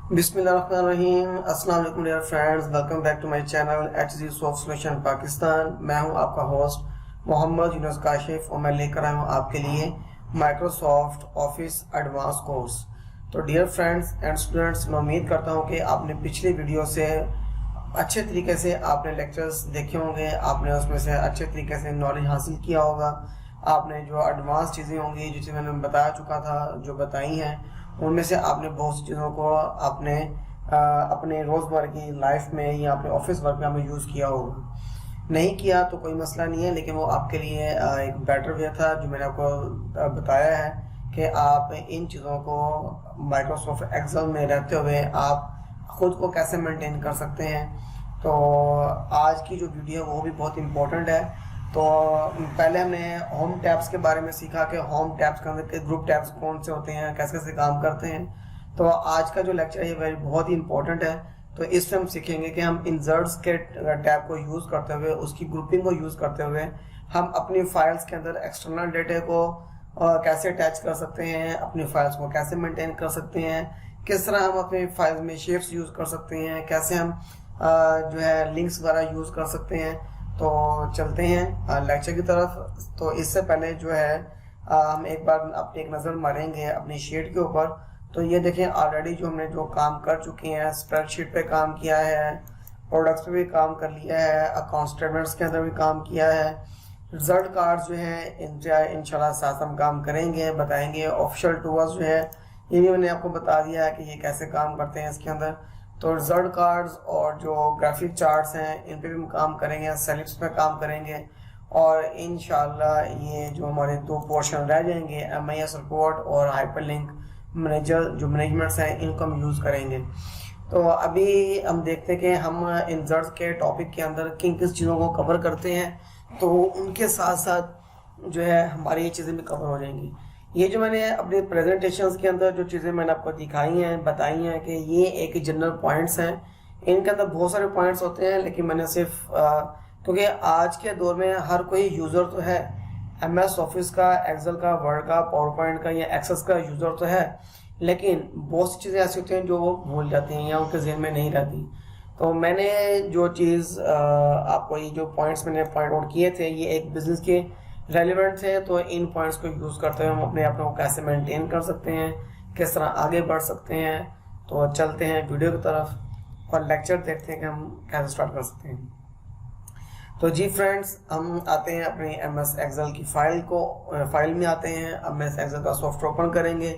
बिस्मिल्लाहिर्रहमानिर्रहीम। अस्सलाम वालेकुम dear friends, welcome back to my channel HZ soft solution Pakistan. मैं हूं आपका होस्ट मोहम्मद यूनुस काशिफ और मैं लेकर आया हूं आपके लिए माइक्रोसॉफ्ट ऑफिस एडवांस कोर्स। तो डियर फ्रेंड्स एंड स्टूडेंट्स, मैं उम्मीद करता हूं कि आपने पिछली वीडियो से अच्छे तरीके से आपने लेक्चर्स देखे होंगे, आपने उसमें से अच्छे तरीके से नॉलेज हासिल किया होगा। आपने जो एडवांस चीज़ें होंगी जिसे मैंने बताया चुका था, जो बताई हैं, उनमें से आपने बहुत सी चीज़ों को आपने अपने रोज़मर्रा की लाइफ में या अपने ऑफिस वर्क में आपने यूज़ किया होगा। नहीं किया तो कोई मसला नहीं है, लेकिन वो आपके लिए एक बेटर वे था जो मैंने आपको बताया है कि आप इन चीज़ों को माइक्रोसॉफ्ट एक्सेल में रहते हुए आप ख़ुद को कैसे मेंटेन कर सकते हैं। तो आज की जो वीडियो है वो भी बहुत इम्पोर्टेंट है। तो पहले हमने होम टैब्स के बारे में सीखा कि होम टैब्स के अंदर के ग्रुप टैब्स कौन से होते हैं, कैसे कैसे काम करते हैं। तो आज का जो लेक्चर है वह बहुत ही इंपॉर्टेंट है। तो इसमें हम सीखेंगे कि हम इंसर्ट्स के टैब को यूज़ करते हुए, उसकी ग्रुपिंग को यूज़ करते हुए हम अपनी फाइल्स के अंदर एक्सटर्नल डेटा को कैसे अटैच कर सकते हैं, अपनी फाइल्स को कैसे मेंटेन कर सकते हैं, किस तरह हम अपनी फाइल्स में शेप्स यूज़ कर सकते हैं, कैसे हम जो है लिंक्स वगैरह यूज़ कर सकते हैं। तो चलते हैं लेक्चर की तरफ। तो इससे पहले जो है हम एक बार अपनी एक नज़र मारेंगे अपनी शीट के ऊपर। तो ये देखें, ऑलरेडी जो हमने जो काम कर चुके हैं, स्प्रेडशीट पे काम किया है, प्रोडक्ट्स पे भी काम कर लिया है, अकाउंट स्टेटमेंट्स के अंदर भी काम किया है, रिजल्ट कार्ड्स जो है इंशाल्लाह साथ हम काम करेंगे, बताएंगे। ऑफिशियल टूल्स जो है ये भी मैंने आपको बता दिया है कि ये कैसे काम करते हैं इसके अंदर। तो रिजल्ट कार्ड्स और जो ग्राफिक चार्ट्स हैं इन पे भी हम काम करेंगे, सेलिप्स पे काम करेंगे, और इंशाल्लाह ये जो हमारे दो पोर्शन रह जाएंगे, MIS रिपोर्ट और हाइपरलिंक मैनेजर जो मैनेजमेंट्स हैं, इनको हम यूज़ करेंगे। तो अभी हम देखते हैं कि हम इंसर्ट्स के टॉपिक के अंदर किन किस चीज़ों को कवर करते हैं, तो उनके साथ साथ जो है हमारी ये चीज़ें भी कवर हो जाएंगी। ये जो मैंने अपने प्रेजेंटेशंस के अंदर जो चीज़ें मैंने आपको दिखाई हैं, बताई हैं कि ये एक जनरल पॉइंट्स हैं। इनके अंदर बहुत सारे पॉइंट्स होते हैं, लेकिन मैंने सिर्फ क्योंकि आज के दौर में हर कोई यूज़र तो है, MS ऑफिस का, एक्सेल का, वर्ड का, पावर पॉइंट का या एक्सेस का यूज़र तो है, लेकिन बहुत सी चीज़ें ऐसी होती हैं जो वो भूल जाती हैं या उनके ज़हन में नहीं रहती। तो मैंने जो चीज़ आपको ये जो पॉइंट्स मैंने पॉइंट आउट किए थे, ये एक बिज़नेस के रेलिवेंट थे। तो इन पॉइंट्स को यूज़ करते हुए हम अपने आप को कैसे मेंटेन कर सकते हैं, किस तरह आगे बढ़ सकते हैं। तो चलते हैं वीडियो की तरफ और लेक्चर देखते हैं कि हम कैसे स्टार्ट कर सकते हैं। तो जी फ्रेंड्स, हम आते हैं अपनी MS एक्सेल की फाइल में आते हैं। MS एक्सेल का सॉफ्टवेयर ओपन करेंगे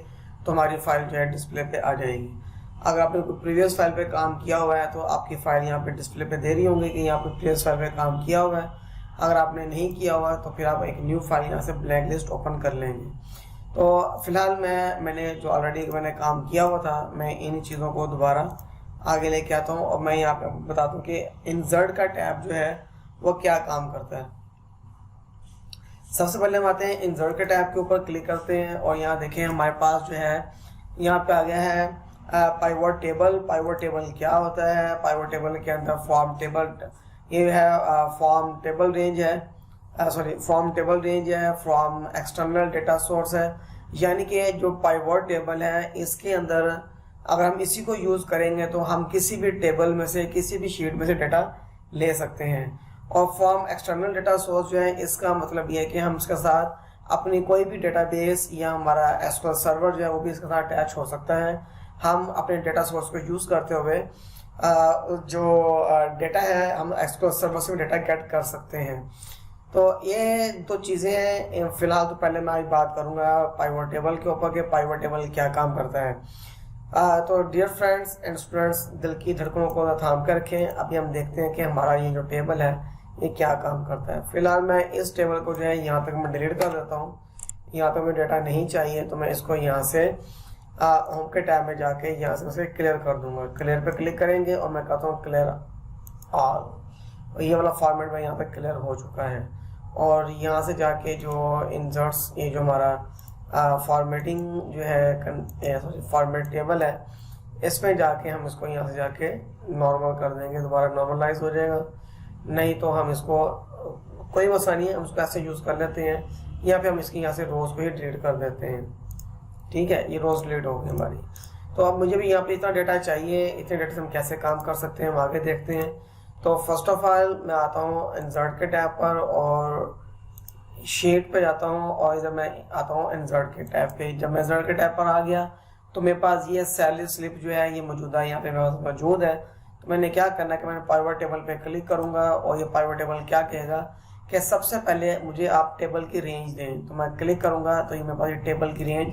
तो हमारी फाइल जो है डिस्प्ले पे आ जाएगी। अगर आपने कोई प्रीवियस फाइल पे काम किया हुआ है तो आपकी फाइल यहाँ पे डिस्प्ले पे दे रही होंगी कि यहाँ पे प्रीवियस फाइल पे काम किया हुआ है। अगर आपने नहीं किया हुआ है तो फिर आप एक न्यू फाइल यहाँ से ब्लैक लिस्ट ओपन कर लेंगे। तो फिलहाल मैंने जो ऑलरेडी मैंने काम किया हुआ था, मैं इन चीज़ों को दोबारा आगे लेके आता हूँ और मैं यहाँ पे बताता हूँ कि इंसर्ट का टैब जो है वो क्या काम करता है। सबसे पहले हम आते हैं इंसर्ट के टैब के ऊपर, क्लिक करते हैं और यहाँ देखें हमारे पास जो है यहाँ पे आ गया है पाइवट टेबल। पाइवट टेबल क्या होता है? पाइवट टेबल के अंदर फॉर्म टेबल, ये है फॉर्म टेबल रेंज है, फॉर्म टेबल रेंज है, फ्रॉम एक्सटर्नल डेटा सोर्स है। यानी कि जो पाइवट टेबल है इसके अंदर अगर हम इसी को यूज़ करेंगे तो हम किसी भी टेबल में से, किसी भी शीट में से डेटा ले सकते हैं। और फॉर्म एक्सटर्नल डेटा सोर्स जो है, इसका मतलब ये है कि हम इसके साथ अपनी कोई भी डेटाबेस या हमारा SQL सर्वर जो है वो भी इसके साथ अटैच हो सकता है। हम अपने डेटा सोर्स को यूज़ करते हुए जो डेटा है हम SQL सर्वर से भी डेटा गेट कर सकते हैं। तो ये दो चीज़ें हैं। फिलहाल तो पहले मैं आज बात करूँगा पाइवट टेबल के ऊपर कि पाइवट टेबल क्या काम करता है। तो डियर फ्रेंड्स एंड स्टूडेंट्स, दिल की धड़कनों को थाम कर रखें। अभी हम देखते हैं कि हमारा ये जो टेबल है ये क्या काम करता है। फिलहाल मैं इस टेबल को जो है यहाँ तक मैं डिलीट कर देता हूँ। यहाँ तक मुझे डेटा नहीं चाहिए तो मैं इसको यहाँ से होम के टैब में जाके यहाँ से उसे क्लियर कर दूंगा। क्लियर पे क्लिक करेंगे और मैं कहता हूँ क्लियर ऑल, और ये वाला फॉर्मेट में यहाँ पे क्लियर हो चुका है। और यहाँ से जाके जो इंसर्ट्स, ये जो हमारा फॉर्मेटिंग जो है फॉर्मेट टेबल है, इसमें जाके हम इसको यहाँ से जाके नॉर्मल कर देंगे, दोबारा नॉर्मलाइज हो जाएगा। नहीं तो हम इसको कोई मसला नहीं है, हम इसको ऐसे यूज़ कर लेते हैं। यहाँ पे हम इसकी यहाँ से रोज भी डिलीट कर देते हैं। ठीक है, ये रोज डिलीट हो गई हमारी। तो अब मुझे भी यहाँ पे इतना डेटा चाहिए, इतने डेटा से हम कैसे काम कर सकते हैं हम आगे देखते हैं। तो फर्स्ट ऑफ ऑल मैं आता हूँ इंसर्ट के टैब पर और शीट पे जाता हूँ और इधर मैं आता हूँ इंसर्ट के टैब पे। जब मैं इंसर्ट के टैब पर आ गया तो मेरे पास ये सैलरी स्लिप जो है ये मौजूदा यहाँ पे मेरे पास मौजूद है। तो मैंने क्या करना है कि मैंने पाइवट टेबल पे क्लिक करूँगा और ये पाइवट टेबल क्या कहेगा कि सबसे पहले मुझे आप टेबल की रेंज दें। तो मैं क्लिक करूँगा तो ये मेरे पास ये टेबल की रेंज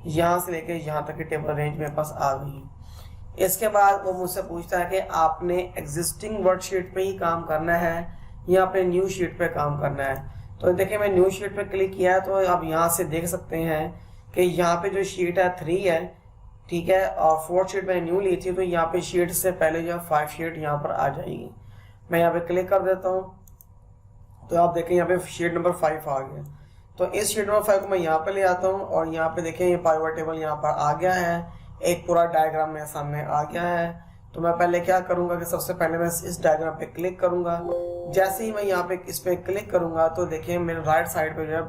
यहाँ से लेके यहाँ तक की टेबल रेंज मेरे पास आ गई है। इसके बाद वो मुझसे पूछता है कि आपने एग्जिस्टिंग वर्कशीट पे ही काम करना है या अपने न्यू शीट पे काम करना है। तो देखिए मैं न्यू शीट पे क्लिक किया है तो आप यहाँ से देख सकते हैं कि यहाँ पे जो शीट है 3 है, ठीक है, और 4th शीट मैंने न्यू ली थी तो यहाँ पे शीट से पहले जो 5 शीट यहाँ पर आ जाएगी। मैं यहाँ पे क्लिक कर देता हूँ तो आप देखें यहाँ पे शीट नंबर 5 आ गया। तो इस शीट नंबर 5 को मैं यहाँ पे ले आता हूँ और यहाँ पे देखें ये पाइवट टेबल यहाँ पर आ गया है, एक पूरा डायग्राम मेरे सामने आ गया है। तो मैं पहले क्या करूँगा कि सबसे पहले मैं इस डायग्राम पे क्लिक करूँगा। जैसे ही मैं यहाँ पे इस पे क्लिक करूँगा तो देखिए मेरे राइट साइड पे जो है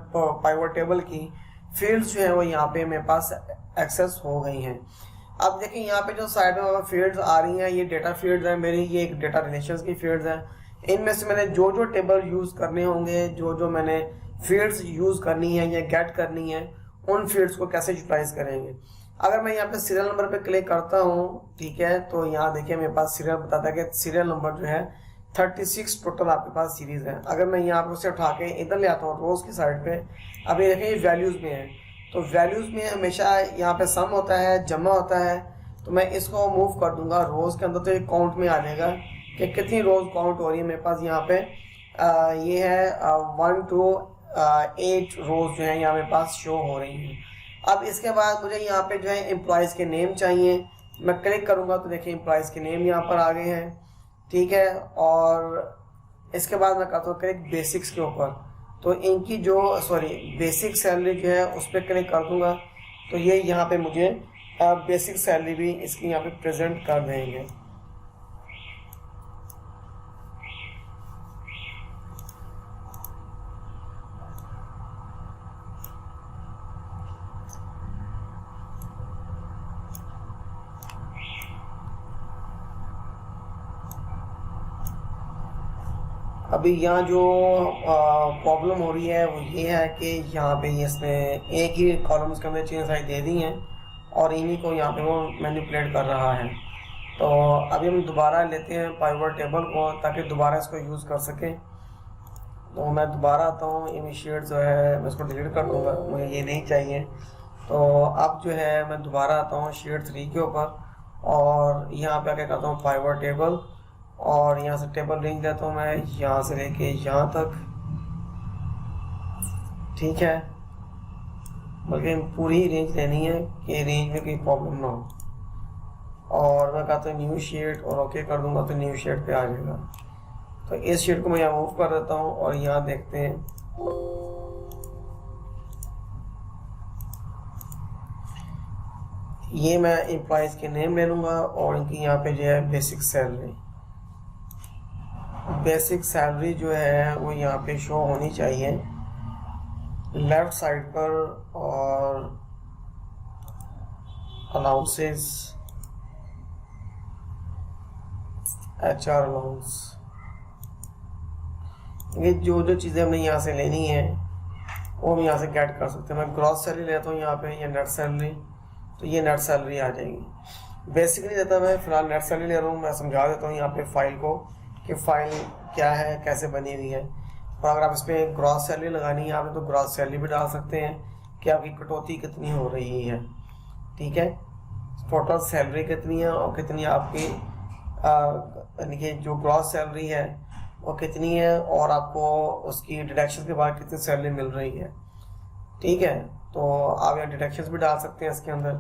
पाइवट टेबल की फील्ड्स जो है वो यहाँ पे मेरे पास एक्सेस हो गई हैं। अब देखिए यहाँ पे जो साइड में फील्ड्स आ रही हैं ये डेटा फील्ड्स हैं मेरी, ये एक डेटा रिलेशंस की फील्ड्स हैं। इनमें से मैंने जो जो टेबल यूज़ करने होंगे, जो जो मैंने फील्ड्स यूज़ करनी है या गेट करनी है, उन फील्ड्स को कैसे यूटिलाइज करेंगे। अगर मैं यहाँ पे सीरियल नंबर पे क्लिक करता हूँ, ठीक है, तो यहाँ देखिए मेरे पास सीरियल बताता है कि सीरियल नंबर जो है 36 टोटल आपके पास सीरीज है। अगर मैं यहाँ पर उसे उठा के इधर ले आता हूँ रोज की साइड पे, अब ये देखें ये वैल्यूज़ में है। तो वैल्यूज़ में हमेशा यहाँ पे सम होता है, जमा होता है। तो मैं इसको मूव कर दूंगा रोज़ के अंदर तो ये काउंट में आ जाएगा कि कितनी रोज़ काउंट हो रही है मेरे पास। यहाँ पे ये है 1 to 8 रोज़ जो है यहाँ मेरे पास शो हो रही हैं। अब इसके बाद मुझे यहाँ पे जो है एम्प्लॉयज़ के नेम चाहिए। मैं क्लिक करूँगा तो देखिए एम्प्लॉयज़ के नेम यहाँ पर आ गए हैं, ठीक है। और इसके बाद मैं करता हूँ क्लिक बेसिक्स के ऊपर, तो इनकी जो बेसिक सैलरी जो है उस पर क्लिक कर दूँगा तो ये यहाँ पे मुझे बेसिक सैलरी भी इसकी यहाँ पे प्रेजेंट कर देंगे। अभी यहाँ जो प्रॉब्लम हो रही है वो ये है कि यहाँ पे इसने एक ही कॉलम्स के अंदर चेंज साइज दे दी हैं और इन्हीं को यहाँ पे वो मैनिपुलेट कर रहा है। तो अभी हम दोबारा लेते हैं पाइवट टेबल को ताकि दोबारा इसको यूज़ कर सकें। तो मैं दोबारा आता हूँ, इनिशिएट जो है मैं इसको डिलीट कर दूँगा, मुझे ये नहीं चाहिए। तो अब जो है मैं दोबारा आता हूँ शीट 3 के ऊपर और यहाँ पे आके करता हूँ पाइवट टेबल और यहाँ से टेबल रेंज देता हूँ मैं यहाँ से लेके यहाँ तक, ठीक है, बल्कि पूरी ही रेंज लेनी है कि रेंज में कोई प्रॉब्लम ना हो। और मैं कहता हूँ न्यू शीट और ओके कर दूंगा तो न्यू शीट पे आ जाएगा। तो इस शीट को मैं यहाँ मूव कर देता हूँ और यहाँ देखते हैं ये मैं एम्प्लॉयज़ के नेम ले लूँगा और इनकी यहाँ पे जो है बेसिक सैलरी जो है वो यहाँ पे शो होनी चाहिए लेफ्ट साइड पर। और अलाउंसेस, HR अलाउंस, ये जो जो चीज़ें हमने यहाँ से लेनी है वो हम यहाँ से गेट कर सकते हैं। मैं ग्रॉस सैलरी लेता हूँ यहाँ पे, ये नेट सैलरी, तो ये नेट सैलरी आ जाएगी। बेसिक नहीं देता मैं, फिलहाल नेट सैलरी ले रहा हूँ। मैं समझा देता हूँ यहाँ पे फाइल को कि फाइल क्या है, कैसे बनी हुई है। और अगर आप इस पर ग्रॉस सैलरी लगानी है यहाँ पे तो ग्रॉस सैलरी भी डाल सकते हैं कि आपकी कटौती कितनी हो रही है, ठीक है, टोटल सैलरी कितनी है और कितनी आपकी यानी कि जो ग्रॉस सैलरी है वो कितनी है और आपको उसकी डिडक्शन के बाद कितनी सैलरी मिल रही है, ठीक है। तो आप यहाँ डिडक्शंस भी डाल सकते हैं इसके अंदर।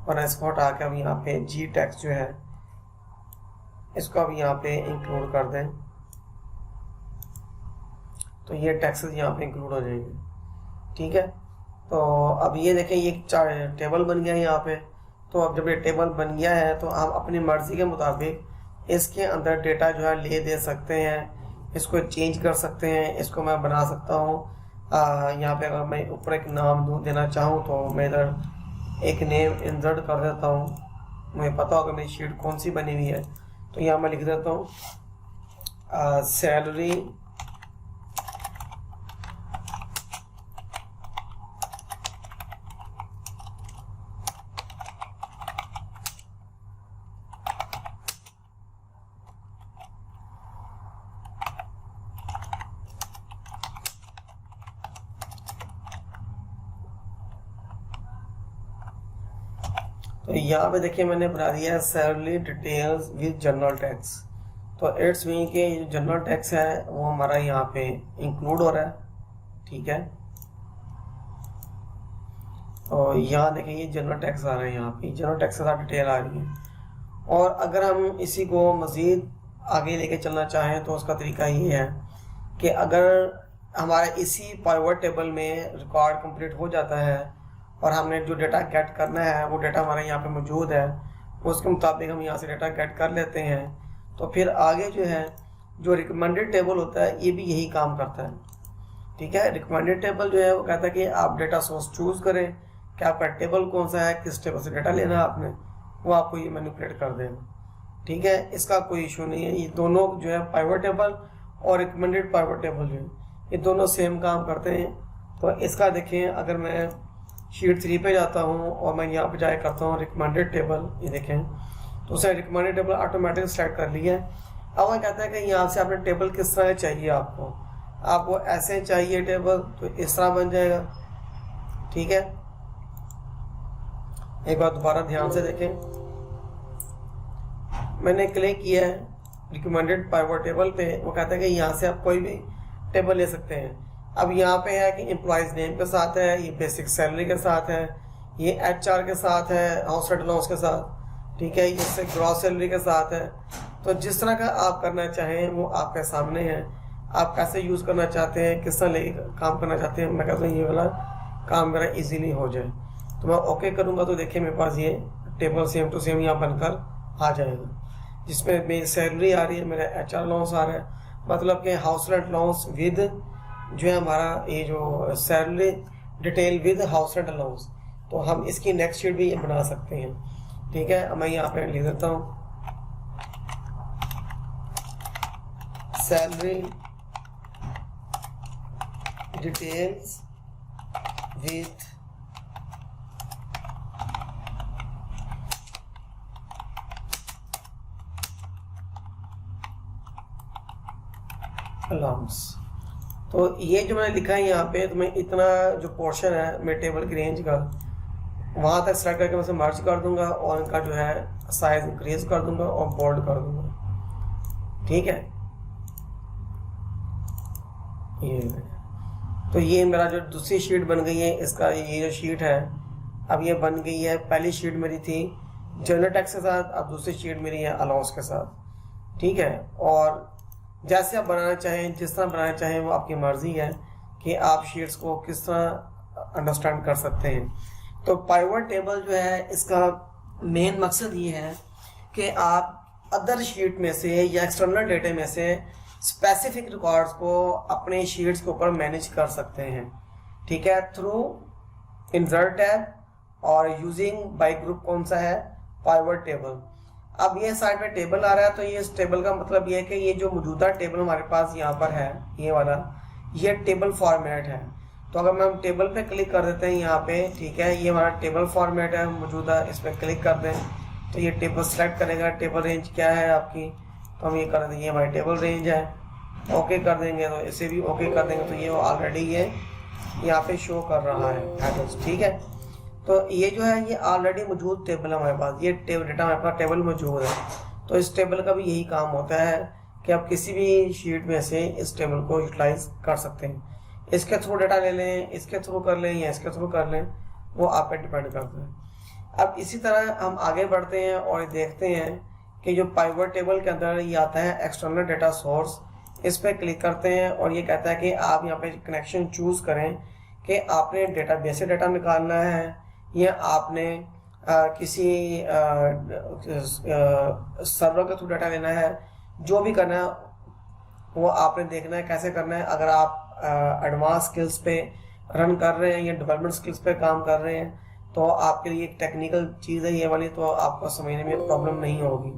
और इसको हटा के अब यहाँ पे जी टैक्स जो है इसको अब यहाँ पे इंक्लूड कर दें तो ये टैक्सेस यहाँ पे इंक्लूड हो जाएंगे, ठीक है। तो अब ये देखें ये टेबल बन गया है यहाँ पे। तो अब जब ये टेबल बन गया है तो आप अपनी मर्जी के मुताबिक इसके अंदर डेटा जो है ले दे सकते हैं, इसको चेंज कर सकते हैं। इसको मैं बना सकता हूँ यहाँ पे, अगर मैं ऊपर एक नाम देना चाहूँ तो मैं इधर एक नेम इंसर्ट कर देता हूँ मुझे पता होगा मेरी शीट कौन सी बनी हुई है। तो यहाँ मैं लिख देता हूँ सैलरी तो यहाँ पे देखिए मैंने बना दिया है salary details with general tax. तो इट्स मीन कि जनरल टैक्स है वो हमारा यहाँ पे इंक्लूड हो रहा है, ठीक है। और यहाँ देखिए ये जनरल टैक्स आ रहा है, यहाँ पे जनरल टैक्स के साथ डिटेल आ रही है। और अगर हम इसी को मज़ीद आगे लेके चलना चाहें तो उसका तरीका ये है कि अगर हमारा इसी पाइवट टेबल में रिकॉर्ड कंप्लीट हो जाता है और हमने जो डेटा गेट करना है वो डेटा हमारे यहाँ पे मौजूद है, उसके मुताबिक हम यहाँ से डेटा गेट कर लेते हैं, तो फिर आगे जो है जो रिकमेंडेड टेबल होता है ये भी यही काम करता है, ठीक है। रिकमेंडेड टेबल जो है वो कहता है कि आप डेटा सोर्स चूज़ करें कि आपका टेबल कौन सा है, किस टेबल से डेटा लेना है आपने, वो आपको ये मैनिपुलेट कर देगा, ठीक है। इसका कोई इशू नहीं है। ये दोनों जो है पाइवट टेबल और रिकमेंडेड पाइवट टेबल जो है ये दोनों सेम काम करते हैं। तो इसका देखें, अगर मैं शीट 3 पे जाता हूँ और मैं यहाँ पे जाए करता हूँ रिकमेंडेड टेबल, ये देखें तो उसे रिकमेंडेड टेबल ऑटोमेटिक सेलेक्ट कर लिया है। अब वो कहता है कि यहाँ से आपने टेबल किस तरह चाहिए, आपको ऐसे चाहिए टेबल तो इस तरह बन जाएगा, ठीक है। एक बार दोबारा ध्यान से देखें, मैंने क्लिक किया है रिकमेंडेड पाइवट टेबल पे, वो कहता है कि यहाँ से आप कोई भी टेबल ले सकते हैं। अब यहाँ पे है कि एम्प्लॉयज़ नेम के साथ है, ये बेसिक सैलरी के साथ है, ये HR के साथ है, हाउस रेंट अलाउंस के साथ, ठीक है, ये ग्रॉस सैलरी के साथ है। तो जिस तरह का आप करना चाहें वो आपके सामने है, आप कैसे यूज़ करना चाहते हैं, किस तरह लेके काम करना चाहते हैं। मैं कहता हूँ ये वाला काम मेरा ईजीली हो जाए, तो मैं ओके करूँगा तो देखिए मेरे पास ये टेबल सेम टू सेम यहाँ बनकर आ जाएगा, जिसमें मेरी सैलरी आ रही है, मेरा HR अलाउंस आ रहा है, मतलब कि हाउस रेंट अलाउंस विद जो है हमारा ये जो salary detail with house rent allowance. तो हम इसकी नेक्स्ट शीट भी बना सकते हैं, ठीक है। मैं यहाँ पे लिख देता हूँ सैलरी डिटेल्स विद अलाउंस। तो ये जो मैंने लिखा है यहाँ पे, तो मैं इतना जो पोर्शन है मेरे टेबल की रेंज का वहाँ तक सेलेक्ट करके मैं उसे मर्ज कर दूंगा और इनका जो है साइज इंक्रीज कर दूंगा और बोल्ड कर दूंगा, ठीक है। ये तो ये मेरा जो दूसरी शीट बन गई है, इसका ये जो शीट है अब ये बन गई है। पहली शीट मेरी थी जनरल टैक्स के साथ, अब दूसरी शीट मेरी है अलाउंस के साथ, ठीक है। और जैसे आप बनाना चाहें, जिस तरह बनाना चाहें वो आपकी मर्जी है कि आप शीट्स को किस तरह अंडरस्टैंड कर सकते हैं। तो पाइवट टेबल जो है इसका मेन मकसद ये है कि आप अदर शीट में से या एक्सटर्नल डेटा में से स्पेसिफिक रिकॉर्ड्स को अपने शीट्स के ऊपर मैनेज कर सकते हैं, ठीक है, थ्रू इंसर्ट टैब और यूजिंग बाय ग्रुप कौन सा है, पाइवट टेबल। अब ये साइड में टेबल आ रहा है, तो ये इस टेबल का मतलब ये है कि ये जो मौजूदा टेबल हमारे पास यहाँ पर है, ये वाला ये टेबल फॉर्मेट है। तो अगर हम टेबल पे क्लिक कर देते हैं यहाँ पे, ठीक है, ये हमारा टेबल फॉर्मेट है मौजूदा, इस पर क्लिक कर दें तो ये टेबल सेलेक्ट करेगा। टेबल रेंज क्या है आपकी, तो हम ये कर देंगे, ये हमारी टेबल रेंज है, ओके कर देंगे। तो इसे भी ओके कर देंगे तो ये ऑलरेडी ये यहाँ पे शो कर रहा है, ठीक है। तो ये जो है ये ऑलरेडी मौजूद टेबल है हमारे पास, ये डेटा हमारे पास टेबल मौजूद है। तो इस टेबल का भी यही काम होता है कि आप किसी भी शीट में से इस टेबल को यूटिलाइज कर सकते हैं। इसके थ्रू डेटा ले लें, इसके थ्रू कर लें या इसके थ्रू कर लें, वो आप पे डिपेंड करता है। अब इसी तरह हम आगे बढ़ते हैं और देखते हैं कि जो पाइवट टेबल के अंदर ये आता है एक्सटर्नल डेटा सोर्स, इस पर क्लिक करते हैं और ये कहता है कि आप यहाँ पे कनेक्शन चूज़ करें कि आपने डेटाबेस से डेटा निकालना है या आपने किसी सर्वर के थ्रू डाटा लेना है। जो भी करना है वो आपने देखना है कैसे करना है। अगर आप एडवांस स्किल्स पे रन कर रहे हैं या डेवलपमेंट स्किल्स पे काम कर रहे हैं तो आपके लिए एक टेक्निकल चीज़ है ये वाली, तो आपको समझने में प्रॉब्लम नहीं होगी।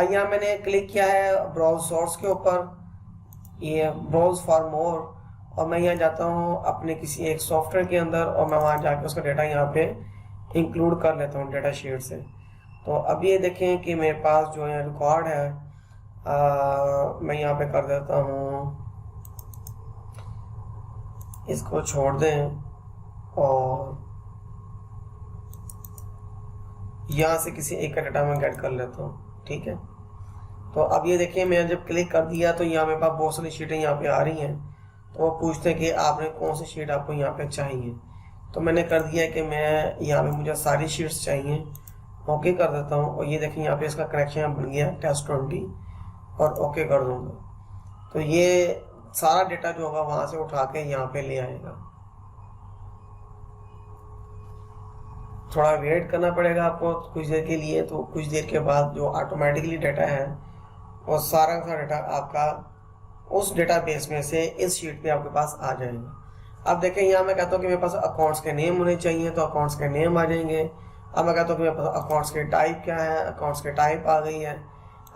यहाँ मैंने क्लिक किया है ब्राउज सोर्स के ऊपर, ये ब्राउज फॉर मोर, और मैं यहाँ जाता हूँ अपने किसी एक सॉफ्टवेयर के अंदर और मैं वहाँ जाके उसका डेटा यहाँ पे इंक्लूड कर लेता हूँ डेटा शीट से। तो अब ये देखें कि मेरे पास जो है रिकॉर्ड है, मैं यहाँ पे कर देता हूँ, इसको छोड़ दें और यहाँ से किसी एक का डेटा मैं गेट कर लेता हूँ। ठीक है, तो अब ये देखिए मैंने जब क्लिक कर दिया तो यहाँ मेरे पास बहुत सारी शीटें यहाँ पे आ रही हैं। तो वो पूछते हैं कि आपने कौन सी शीट आपको यहाँ पे चाहिए, तो मैंने कर दिया कि मैं यहाँ पे मुझे सारी शीट्स चाहिए, ओके कर देता हूँ। और ये देखिए यहाँ पे इसका कनेक्शन बन गया टेस्ट 20 और ओके कर दूंगा। तो ये सारा डेटा जो होगा वहां से उठा के यहाँ पे ले आएगा। थोड़ा वेट करना पड़ेगा आपको कुछ देर के लिए, तो कुछ देर के बाद जो ऑटोमेटिकली डेटा है वो सारा का डेटा आपका उस डेटाबेस में से इस शीट पे आपके पास आ जाएगा। अब देखें यहाँ मैं कहता हूँ कि मेरे पास अकाउंट्स के नेम होने चाहिए, तो अकाउंट्स के नेम आ जाएंगे। अब मैं कहता हूँ कि मेरे पास अकाउंट्स के टाइप क्या है, अकाउंट्स के टाइप आ गई है।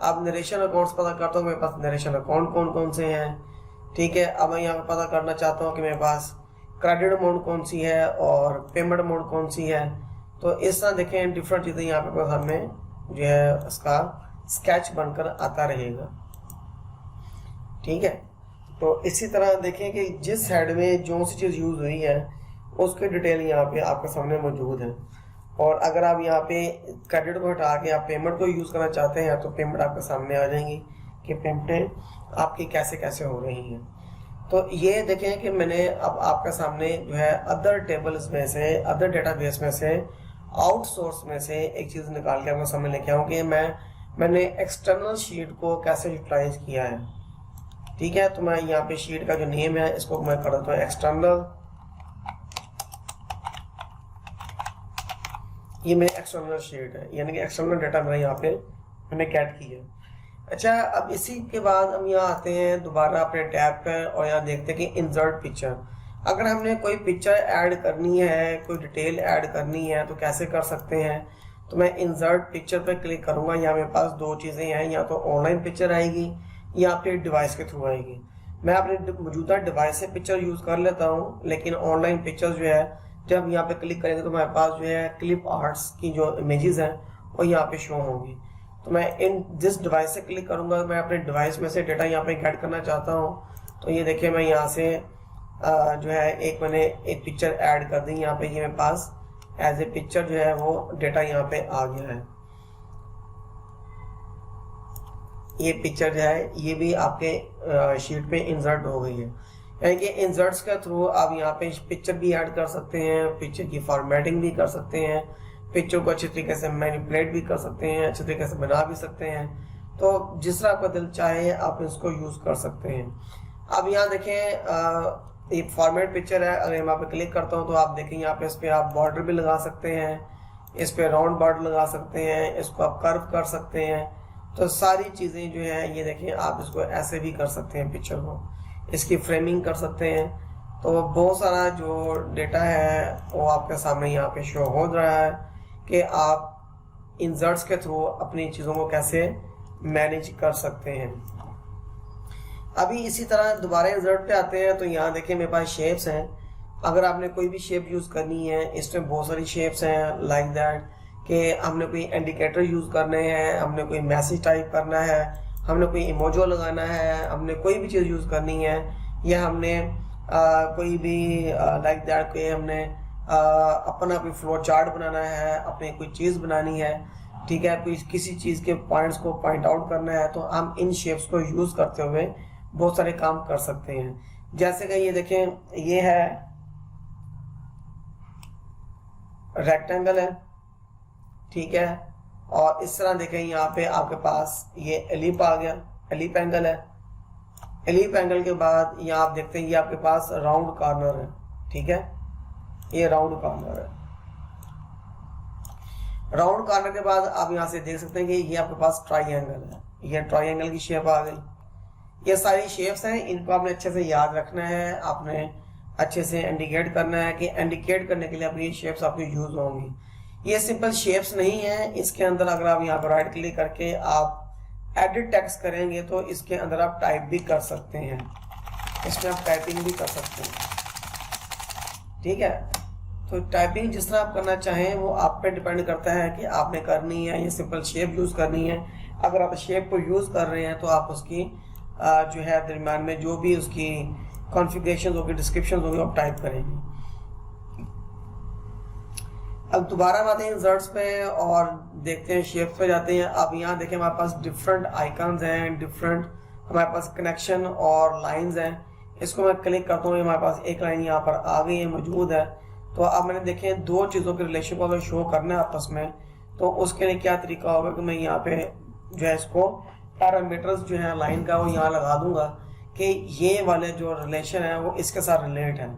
अब नरेशन अकाउंट्स पता करता हूँ मेरे पास नरेशन अकाउंट कौन कौन से हैं। ठीक है, अब मैं यहाँ पे पता करना चाहता हूँ कि मेरे पास क्रेडिट अमाउंट कौन सी है और पेमेंट अमाउंट कौन सी है। तो इस तरह देखें डिफरेंट चीज़ें यहाँ पे पास हमें जो है इसका स्केच बनकर आता रहेगा। ठीक है, तो इसी तरह देखें कि जिस हेड में जो सी चीज़ यूज़ हुई है उसकी डिटेल यहाँ पे आपके सामने मौजूद है। और अगर आप यहाँ पे क्रेडिट को हटा के आप पेमेंट को यूज़ करना चाहते हैं तो पेमेंट आपके सामने आ जाएंगी कि पेमेंटें आपकी कैसे कैसे हो रही हैं। तो ये देखें कि मैंने अब आपके सामने जो है अदर टेबल्स में से, अदर डेटाबेस में से, आउटसोर्स में से एक चीज़ निकाल के आपके सामने लेके आऊँ कि मैंने एक्सटर्नल शीट को कैसे यूटिलाइज किया है। ठीक है, तो मैं यहाँ पे शीट का जो नेम है इसको मैं कर देता हूँ एक्सटर्नल। ये मेरी एक्सटर्नल शीट है, यानी कि एक्सटर्नल डेटा मेरा यहाँ पे मैंने गेट की है। अच्छा, अब इसी के बाद हम यहाँ आते हैं दोबारा अपने टैब पर और यहाँ देखते हैं कि इंसर्ट पिक्चर। अगर हमने कोई पिक्चर ऐड करनी है, कोई डिटेल ऐड करनी है तो कैसे कर सकते हैं। तो मैं इंसर्ट पिक्चर पर क्लिक करूँगा। यहाँ मेरे पास दो चीज़ें हैं, या तो ऑनलाइन पिक्चर आएगी या फिर डिवाइस के थ्रू आएगी। मैं अपने मौजूदा डिवाइस से पिक्चर यूज़ कर लेता हूँ, लेकिन ऑनलाइन पिक्चर जो है जब यहाँ पे क्लिक करेंगे तो हमारे पास जो है क्लिप आर्ट्स की जो इमेजेस हैं वो यहाँ पे शो होंगी। तो मैं इन जिस डिवाइस से क्लिक करूँगा, मैं अपने डिवाइस में से डेटा यहाँ पे गेट करना चाहता हूँ। तो ये देखिए मैं यहाँ से जो है मैंने एक पिक्चर ऐड कर दी यहाँ पे। ये मेरे पास एज ए पिक्चर जो है वो डेटा यहाँ पे आ गया है। ये पिक्चर जो है ये भी आपके शीट पे इंसर्ट हो गई है। यानी कि इंसर्ट्स के थ्रू आप यहाँ पे पिक्चर भी ऐड कर सकते हैं, पिक्चर की फॉर्मेटिंग भी कर सकते हैं, पिक्चर को अच्छी तरीके से मैनिपुलेट भी कर सकते हैं, अच्छे तरीके से बना भी सकते हैं। तो जिस तरह आपका दिल चाहे आप इसको यूज़ कर सकते हैं। अब यहाँ देखें ये फॉर्मेट पिक्चर है, अगर मैं यहाँ पे क्लिक करता हूँ तो आप देखें यहाँ पे इस पर आप बॉर्डर भी लगा सकते हैं, इस पर राउंड बॉर्डर लगा सकते हैं, इसको आप कर्व कर सकते हैं। तो सारी चीज़ें जो है ये देखें आप इसको ऐसे भी कर सकते हैं, पिक्चर को इसकी फ्रेमिंग कर सकते हैं। तो बहुत सारा जो डेटा है वो आपके सामने यहाँ पे शो हो रहा है कि आप इंसर्ट्स के थ्रू अपनी चीज़ों को कैसे मैनेज कर सकते हैं। अभी इसी तरह दोबारा इंसर्ट पे आते हैं तो यहाँ देखें मेरे पास शेप्स हैं। अगर आपने कोई भी शेप यूज़ करनी है, इसमें बहुत सारी शेप्स हैं लाइक दैट कि हमने कोई इंडिकेटर यूज़ करने हैं, हमने कोई मैसेज टाइप करना है, हमने कोई इमोजो लगाना है, हमने कोई भी चीज़ यूज़ करनी है, या हमने कोई भी लाइक दैट के हमने अपना कोई फ्लो चार्ट बनाना है, अपनी कोई चीज़ बनानी है। ठीक है, कोई किसी चीज़ के पॉइंट्स को पॉइंट आउट करना है तो हम इन शेप्स को यूज़ करते हुए बहुत सारे काम कर सकते हैं। जैसे कि ये देखें ये है रेक्टेंगल है, ठीक है, और इस तरह देखें यहाँ पे आपके पास ये एलिप आ गया, एलिप एंगल है। एलिप एंगल के बाद यहाँ आप देखते हैं ये आपके पास राउंड कॉर्नर है। ठीक है, ये राउंड कॉर्नर है। राउंड कॉर्नर के बाद आप यहाँ से देख सकते हैं कि ये आपके पास ट्राइंगल है, ये ट्राइंगल की शेप आ गई। ये सारी शेप्स हैं, इनको आपने अच्छे से याद रखना है। आपने अच्छे से इंडिकेट करना है कि इंडिकेट करने के लिए अब ये शेप्स आपको यूज होंगी। ये सिंपल शेप्स नहीं है, इसके अंदर अगर आप यहाँ पर राइट क्लिक करके आप एडिट टेक्स्ट करेंगे तो इसके अंदर आप टाइप भी कर सकते हैं, इसमें आप टाइपिंग भी कर सकते हैं। ठीक है, तो टाइपिंग जिस तरह आप करना चाहें वो आप पे डिपेंड करता है कि आपने करनी है ये सिंपल शेप यूज करनी है। अगर आप शेप को यूज कर रहे हैं तो आप उसकी जो है दरम्यान में जो भी उसकी कॉन्फ़िगरेशन होगी, डिस्क्रिप्शन होगी, आप टाइप करेंगे। अब दोबारा आते हैं इंसर्ट्स पे और देखते हैं शेप्स पे जाते हैं। अब यहाँ देखें हमारे पास डिफरेंट आइकन्स हैं, डिफरेंट हमारे पास कनेक्शन और लाइंस हैं। इसको मैं क्लिक करता हूँ, हमारे पास एक लाइन यहाँ पर आ गई है, मौजूद है। तो अब मैंने देखें दो चीज़ों के रिलेशन को अगर शो करना है आपस में, तो उसके लिए क्या तरीका होगा कि मैं यहाँ पे जो है इसको पैरामीटर्स जो है लाइन का वो यहाँ लगा दूंगा कि ये वाले जो रिलेशन है वो इसके साथ रिलेट है।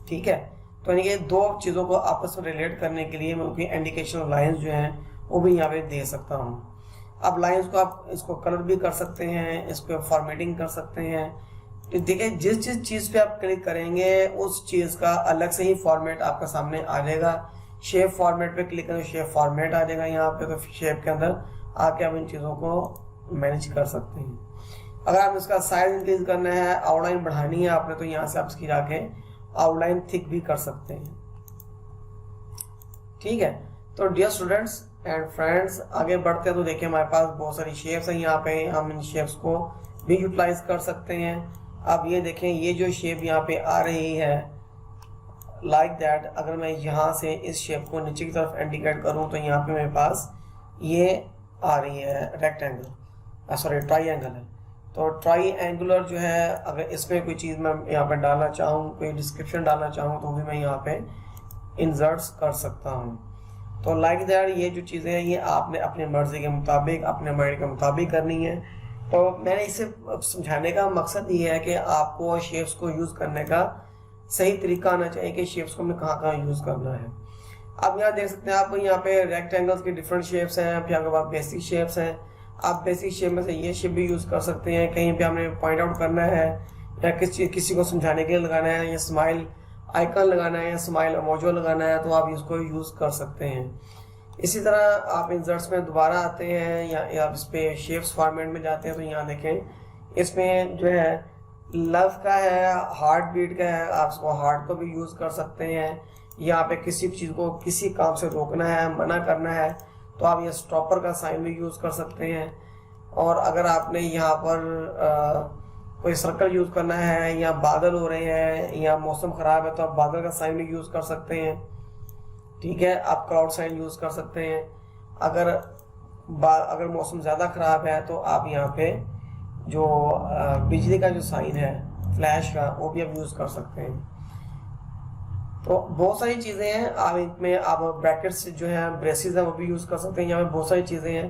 ठीक है, तो यानी कि दो चीज़ों को आपस में रिलेट करने के लिए मैं उनकी इंडिकेशन लाइंस जो हैं वो भी यहाँ पे दे सकता हूँ। अब लाइंस को आप इसको कलर भी कर सकते हैं, इसको फॉर्मेटिंग कर सकते हैं। तो देखिए जिस चीज़ पे आप क्लिक करेंगे उस चीज़ का अलग से ही फॉर्मेट आपका सामने आ जाएगा। शेप फॉर्मेट पे क्लिक करें तो शेप फॉर्मेट आ जाएगा यहाँ पे, तो शेप के अंदर आके आप इन चीज़ों को मैनेज कर सकते हैं। अगर आप इसका साइज इंक्रीज करना है, आउटलाइन बढ़ानी है आपने, तो यहाँ से आप इसकी जाके आउटलाइन थिक भी कर सकते हैं। ठीक है, तो डियर स्टूडेंट्स एंड फ्रेंड्स आगे बढ़ते हैं तो देखिए हमारे पास बहुत सारी शेप्स हैं यहाँ पे, हम इन शेप्स को भी यूटिलाइज कर सकते हैं। अब ये देखें ये जो शेप यहाँ पे आ रही है लाइक दैट, अगर मैं यहाँ से इस शेप को नीचे की तरफ इंडिकेट करूँ तो यहाँ पे मेरे पास ये आ रही है रेक्टेंगल, सॉरी ट्राइंगल है। तो ट्राई एंगुलर जो है अगर इसमें कोई चीज़ मैं यहाँ पे डालना चाहूँ, कोई डिस्क्रिप्शन डालना चाहूँ, तो भी मैं यहाँ पे इंसर्ट्स कर सकता हूँ। तो लाइक दैट ये जो चीज़ें हैं ये आपने अपनी मर्जी के मुताबिक, अपने माइंड के मुताबिक करनी है। तो मैंने इसे समझाने का मकसद ये है कि आपको शेप्स को यूज़ करने का सही तरीका आना चाहिए कि शेप्स को हमें कहाँ कहाँ यूज़ करना है। अब यहाँ देख सकते हैं आप यहाँ पे रेक्टेंगल्स के डिफरेंट शेप्स हैं, फिर आपके पास बेसिक शेप्स हैं। आप बेसिक शेप में से ये शेप भी यूज़ कर सकते हैं, कहीं पे हमने पॉइंट आउट करना है या किसी को समझाने के लिए लगाना है, या स्माइल आइकन लगाना है या स्माइल इमोजी लगाना है, तो आप इसको यूज़ कर सकते हैं। इसी तरह आप इंसर्ट्स में दोबारा आते हैं या आप इस पर शेप्स फॉर्मेट में जाते हैं तो यहाँ देखें इसमें जो है लव का है, हार्ट बीट का है, आप इसको हार्ट को भी यूज़ कर सकते हैं। यहाँ पे किसी चीज़ को किसी काम से रोकना है, मना करना है, तो आप ये स्टॉपर का साइन भी यूज़ कर सकते हैं। और अगर आपने यहाँ पर कोई सर्कल यूज़ करना है, या बादल हो रहे हैं या मौसम ख़राब है, तो आप बादल का साइन भी यूज़ कर सकते हैं। ठीक है, आप क्लाउड साइन यूज़ कर सकते हैं। अगर मौसम ज़्यादा ख़राब है तो आप यहाँ पे जो बिजली का जो साइन है फ्लैश का, वो भी आप यूज़ कर सकते हैं। तो बहुत सारी चीज़ें हैं, आप इनमें आप ब्रैकेट्स जो है ब्रेसेस हैं वो भी यूज़ कर सकते हैं। यहाँ पे बहुत सारी चीज़ें हैं,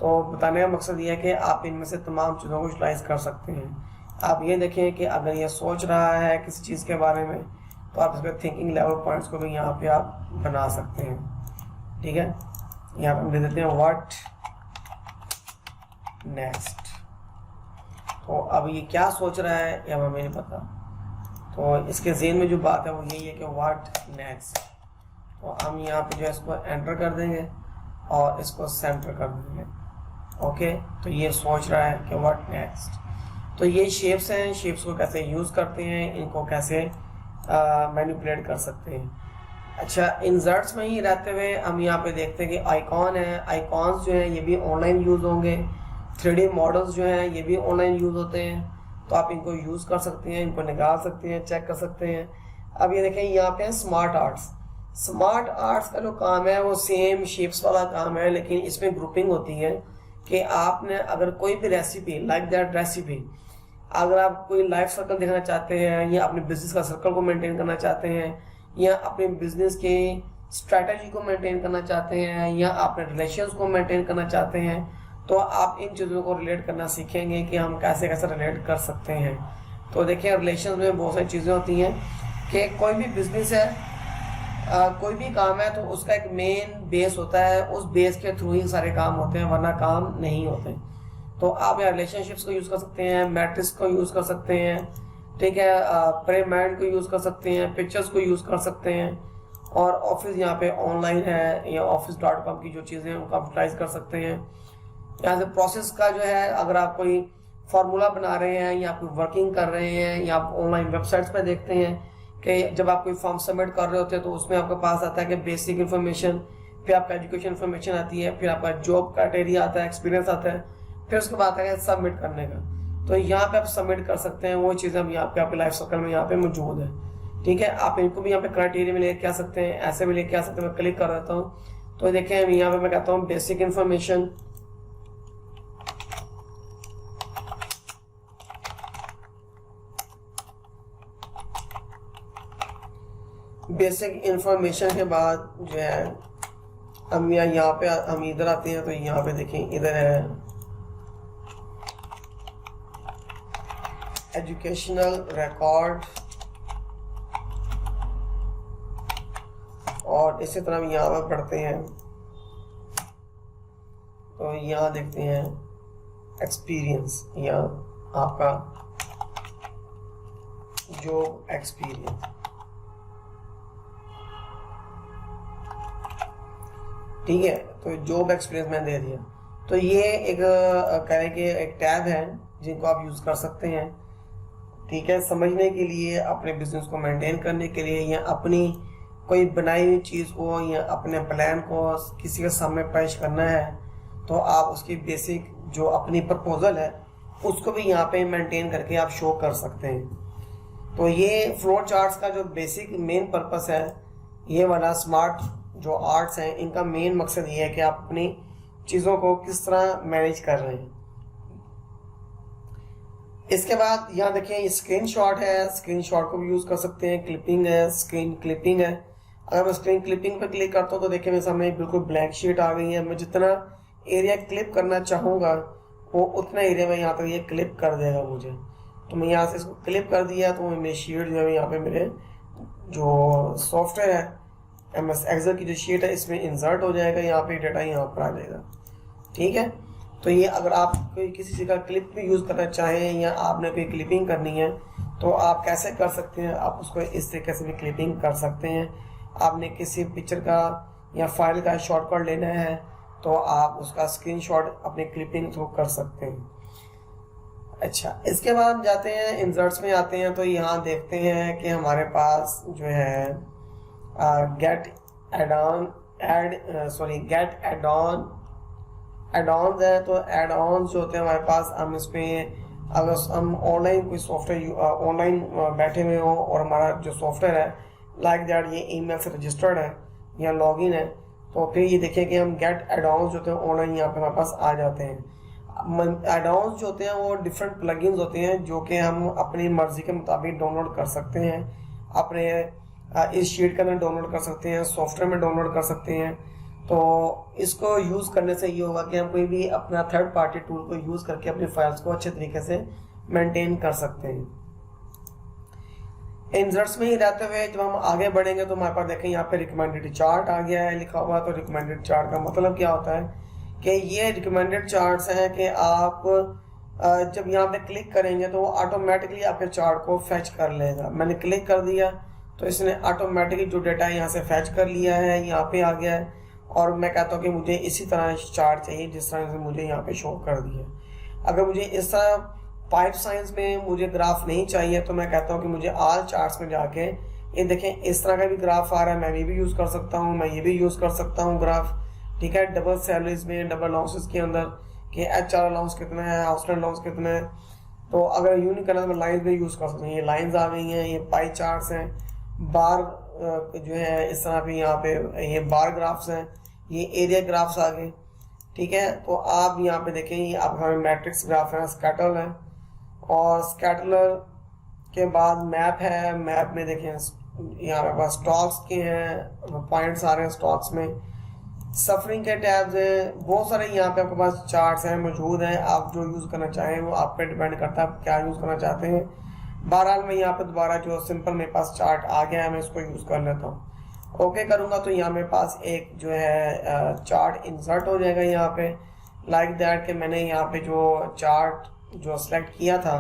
तो बताने का मकसद ये है कि आप इनमें से तमाम चीज़ों को यूटिलाइज कर सकते हैं। आप ये देखें कि अगर ये सोच रहा है किसी चीज़ के बारे में, तो आप इसके थिंकिंग लेवल पॉइंट्स को भी यहाँ पे आप बना सकते हैं। ठीक है, यहाँ पे हम दे देते हैं व्हाट नेक्स्ट। तो अब ये क्या सोच रहा है या हमें नहीं पता, तो इसके ज़हन में जो बात है वो यही है कि व्हाट नेक्स्ट। तो हम यहाँ पे जो है इसको एंटर कर देंगे और इसको सेंटर कर देंगे। ओके, तो ये सोच रहा है कि व्हाट नेक्स्ट। तो ये शेप्स हैं, शेप्स को कैसे यूज़ करते हैं, इनको कैसे मैनिपुलेट कर सकते हैं। अच्छा, इंसर्ट्स में ही रहते हुए हम यहाँ पे देखते हैं कि आइकॉन है, आइकॉन्स जो हैं ये भी ऑनलाइन यूज़ होंगे। 3D मॉडल्स जो हैं ये भी ऑनलाइन यूज़ होते हैं, तो आप इनको यूज़ कर सकते हैं, इनको निकाल सकते हैं, चेक कर सकते हैं। अब ये देखें यहाँ पे स्मार्ट आर्ट्स। स्मार्ट आर्ट्स का जो काम है वो सेम शेप्स वाला काम है, लेकिन इसमें ग्रुपिंग होती है कि आपने अगर कोई भी रेसिपी लाइक दैट रेसिपी, अगर आप कोई लाइफ सर्कल देखना चाहते हैं, या अपने बिजनेस का सर्कल को मेंटेन करना चाहते हैं, या अपने बिजनेस के स्ट्रैटेजी को मेंटेन करना चाहते हैं, या अपने रिलेशंस को मेंटेन करना चाहते हैं, तो आप इन चीज़ों को रिलेट करना सीखेंगे कि हम कैसे कैसे रिलेट कर सकते हैं। तो देखिए रिलेशंस में बहुत सारी चीज़ें होती हैं कि कोई भी बिजनेस है, कोई भी काम है, तो उसका एक मेन बेस होता है, उस बेस के थ्रू ही सारे काम होते हैं, वरना काम नहीं होते। तो आप यहाँ रिलेशनशिप्स को यूज़ कर सकते हैं, मैट्रिक्स को यूज़ कर सकते हैं। ठीक है, प्रेमेंट को यूज़ कर सकते हैं, पिक्चर्स को यूज़ कर सकते हैं, और ऑफिस यहाँ पे ऑनलाइन है या office.com की जो चीज़ें हैं उनको आप यूटिलाइज कर सकते हैं। यहाँ से प्रोसेस का जो है, अगर आप कोई फार्मूला बना रहे हैं या कोई वर्किंग कर रहे हैं या आप ऑनलाइन वेबसाइट्स पे देखते हैं कि जब आप कोई फॉर्म सबमिट कर रहे होते हैं तो उसमें आपके पास आता है कि बेसिक इन्फॉर्मेशन, फिर आपका एजुकेशन इन्फॉर्मेशन आती है, फिर आपका जॉब क्राइटेरिया आता है, एक्सपीरियंस आता है, फिर उसके बाद आता है सबमिट करने का। तो यहाँ पे आप सबमिट कर सकते हैं, वो चीज़ें हम यहाँ पे आपके लाइफ सर्कल में यहाँ पे मौजूद है। ठीक है, आप इनको भी यहाँ पे क्राइटेरिया में लेके आ सकते हैं, ऐसे भी लेके आ सकते हैं। मैं क्लिक कर देता हूँ तो देखें यहाँ पे मैं कहता हूँ बेसिक इन्फॉर्मेशन, बेसिक इंफॉर्मेशन के बाद जो है हम यहाँ पे हम इधर आते हैं तो यहाँ पे देखें इधर है एजुकेशनल रिकॉर्ड, और इसी तरह हम यहाँ पर पढ़ते हैं तो यहाँ देखते हैं एक्सपीरियंस, यहाँ आपका जॉब एक्सपीरियंस। ठीक है, तो जॉब एक्सपीरियंस मैंने दे दिया। तो ये एक कह रहे कि एक टैब है जिनको आप यूज़ कर सकते हैं। ठीक है, समझने के लिए, अपने बिजनेस को मेंटेन करने के लिए, या अपनी कोई बनाई हुई चीज़ को या अपने प्लान को किसी के सामने पेश करना है तो आप उसकी बेसिक जो अपनी प्रपोजल है उसको भी यहाँ पे मेंटेन करके आप शो कर सकते हैं। तो ये फ्लो चार्ट्स का जो बेसिक मेन पर्पस है, ये वाला स्मार्ट जो आर्ट्स हैं, इनका मेन मकसद ये है कि आप अपनी चीज़ों को किस तरह मैनेज कर रहे हैं। इसके बाद यहाँ देखिए ये स्क्रीनशॉट है, स्क्रीनशॉट को भी यूज़ कर सकते हैं, क्लिपिंग है, स्क्रीन क्लिपिंग है। अगर मैं स्क्रीन क्लिपिंग पर क्लिक करता हूँ तो देखिए मेरे सामने बिल्कुल ब्लैंक शीट आ गई है। मैं जितना एरिया क्लिप करना चाहूँगा वो उतना एरिया में यहाँ तक ये क्लिप कर देगा मुझे। तो मैं यहाँ से इसको क्लिप कर दिया तो मेरी शीट जो है यहाँ पे मेरे जो सॉफ्टवेयर है MS एक्सेल की जो शीट है इसमें इंसर्ट हो जाएगा, यहाँ पे डेटा यहाँ पर आ जाएगा। ठीक है, तो ये अगर आप कोई किसी चीज़ का क्लिप भी यूज़ करना चाहें या आपने कोई क्लिपिंग करनी है तो आप कैसे कर सकते हैं, आप उसको इस तरीके से भी क्लिपिंग कर सकते हैं। आपने किसी पिक्चर का या फाइल का शॉर्टकट लेना है तो आप उसका स्क्रीनशॉट अपनी क्लिपिंग थ्रू कर सकते हैं। अच्छा, इसके बाद हम जाते हैं इंसर्ट्स में आते हैं तो यहाँ देखते हैं कि हमारे पास जो है गेट एडॉन एडॉन्स है। तो एडॉन्स जो होते हैं हमारे पास, हम इसमें अगर हम ऑनलाइन कोई सॉफ्टवेयर ऑनलाइन बैठे हुए हों और हमारा जो सॉफ्टवेयर है लाइक दैट ये ईमेल से रजिस्टर्ड है या लॉगिन है, तो फिर ये देखिए कि हम गेट एडॉन्स जो होते हैं ऑनलाइन यहाँ पे हमारे पास आ जाते हैं। एडॉन्स जो होते हैं वो डिफरेंट प्लगइन्स होते हैं जो कि हम अपनी मर्जी के मुताबिक डाउनलोड कर सकते हैं, अपने इस शीट के अंदर डाउनलोड कर सकते हैं, सॉफ्टवेयर में डाउनलोड कर सकते हैं। तो इसको यूज़ करने से ये होगा कि हम कोई भी अपना थर्ड पार्टी टूल को यूज़ करके अपनी फाइल्स को अच्छे तरीके से मेंटेन कर सकते हैं। इंसर्ट्स में ही रहते हुए जब हम आगे बढ़ेंगे तो हमारे पास देखें यहाँ पे रिकमेंडेड चार्ट आ गया है लिखा हुआ। तो रिकमेंडेड चार्ट का मतलब क्या होता है कि ये रिकमेंडेड चार्ट्स हैं कि आप जब यहाँ पे क्लिक करेंगे तो वो ऑटोमेटिकली आपके चार्ट को फैच कर लेगा। मैंने क्लिक कर दिया तो इसने ऑटोमेटिकली जो डेटा है यहाँ से फैच कर लिया है, यहाँ पे आ गया है। और मैं कहता हूँ कि मुझे इसी तरह चार्ट चाहिए जिस तरह से मुझे यहाँ पे शो कर दिया। अगर मुझे इस तरह पाइप साइंस में मुझे ग्राफ नहीं चाहिए तो मैं कहता हूँ कि मुझे ऑल चार्ट्स में जाके ये देखें इस तरह का भी ग्राफ आ रहा है, मैं ये भी यूज़ कर सकता हूँ, मैं ये भी यूज़ कर सकता हूँ ग्राफ। ठीक है, डबल सैलरीज में, डबल अलाउंसेस के अंदर कि HR अलाउंस कितना है, हाउस रेंट अलाउंस कितना है। तो अगर यूँ नहीं करना तो मैं लाइन्स में यूज़ कर सकता हूँ। ये लाइन्स आ गई हैं, ये पाई चार्ट्स हैं, बार जो है इस तरह पे यहाँ पे ये बार ग्राफ्स हैं, ये एरिया ग्राफ्स आ गए। ठीक है, तो आप यहाँ पे देखें ये आपका मैट्रिक्स ग्राफ है, स्कैटर है, और स्कैटलर के बाद मैप है। मैप में देखें यहाँ पे पास स्टॉक्स के हैं, पॉइंट्स आ रहे हैं स्टॉक्स में, सफरिंग के टैब्स हैं, बहुत सारे यहाँ पे आपके पास चार्ट्स हैं मौजूद हैं। आप जो यूज़ करना चाहें वो आप पे डिपेंड करता है आप क्या यूज़ करना चाहते हैं। बहरहाल मैं यहाँ पे दोबारा जो सिंपल मेरे पास चार्ट आ गया है मैं इसको यूज़ कर लेता हूँ। ओके करूँगा तो यहाँ मेरे पास एक जो है चार्ट इंसर्ट हो जाएगा यहाँ पे लाइक दैट कि मैंने यहाँ पे जो चार्ट जो सेलेक्ट किया था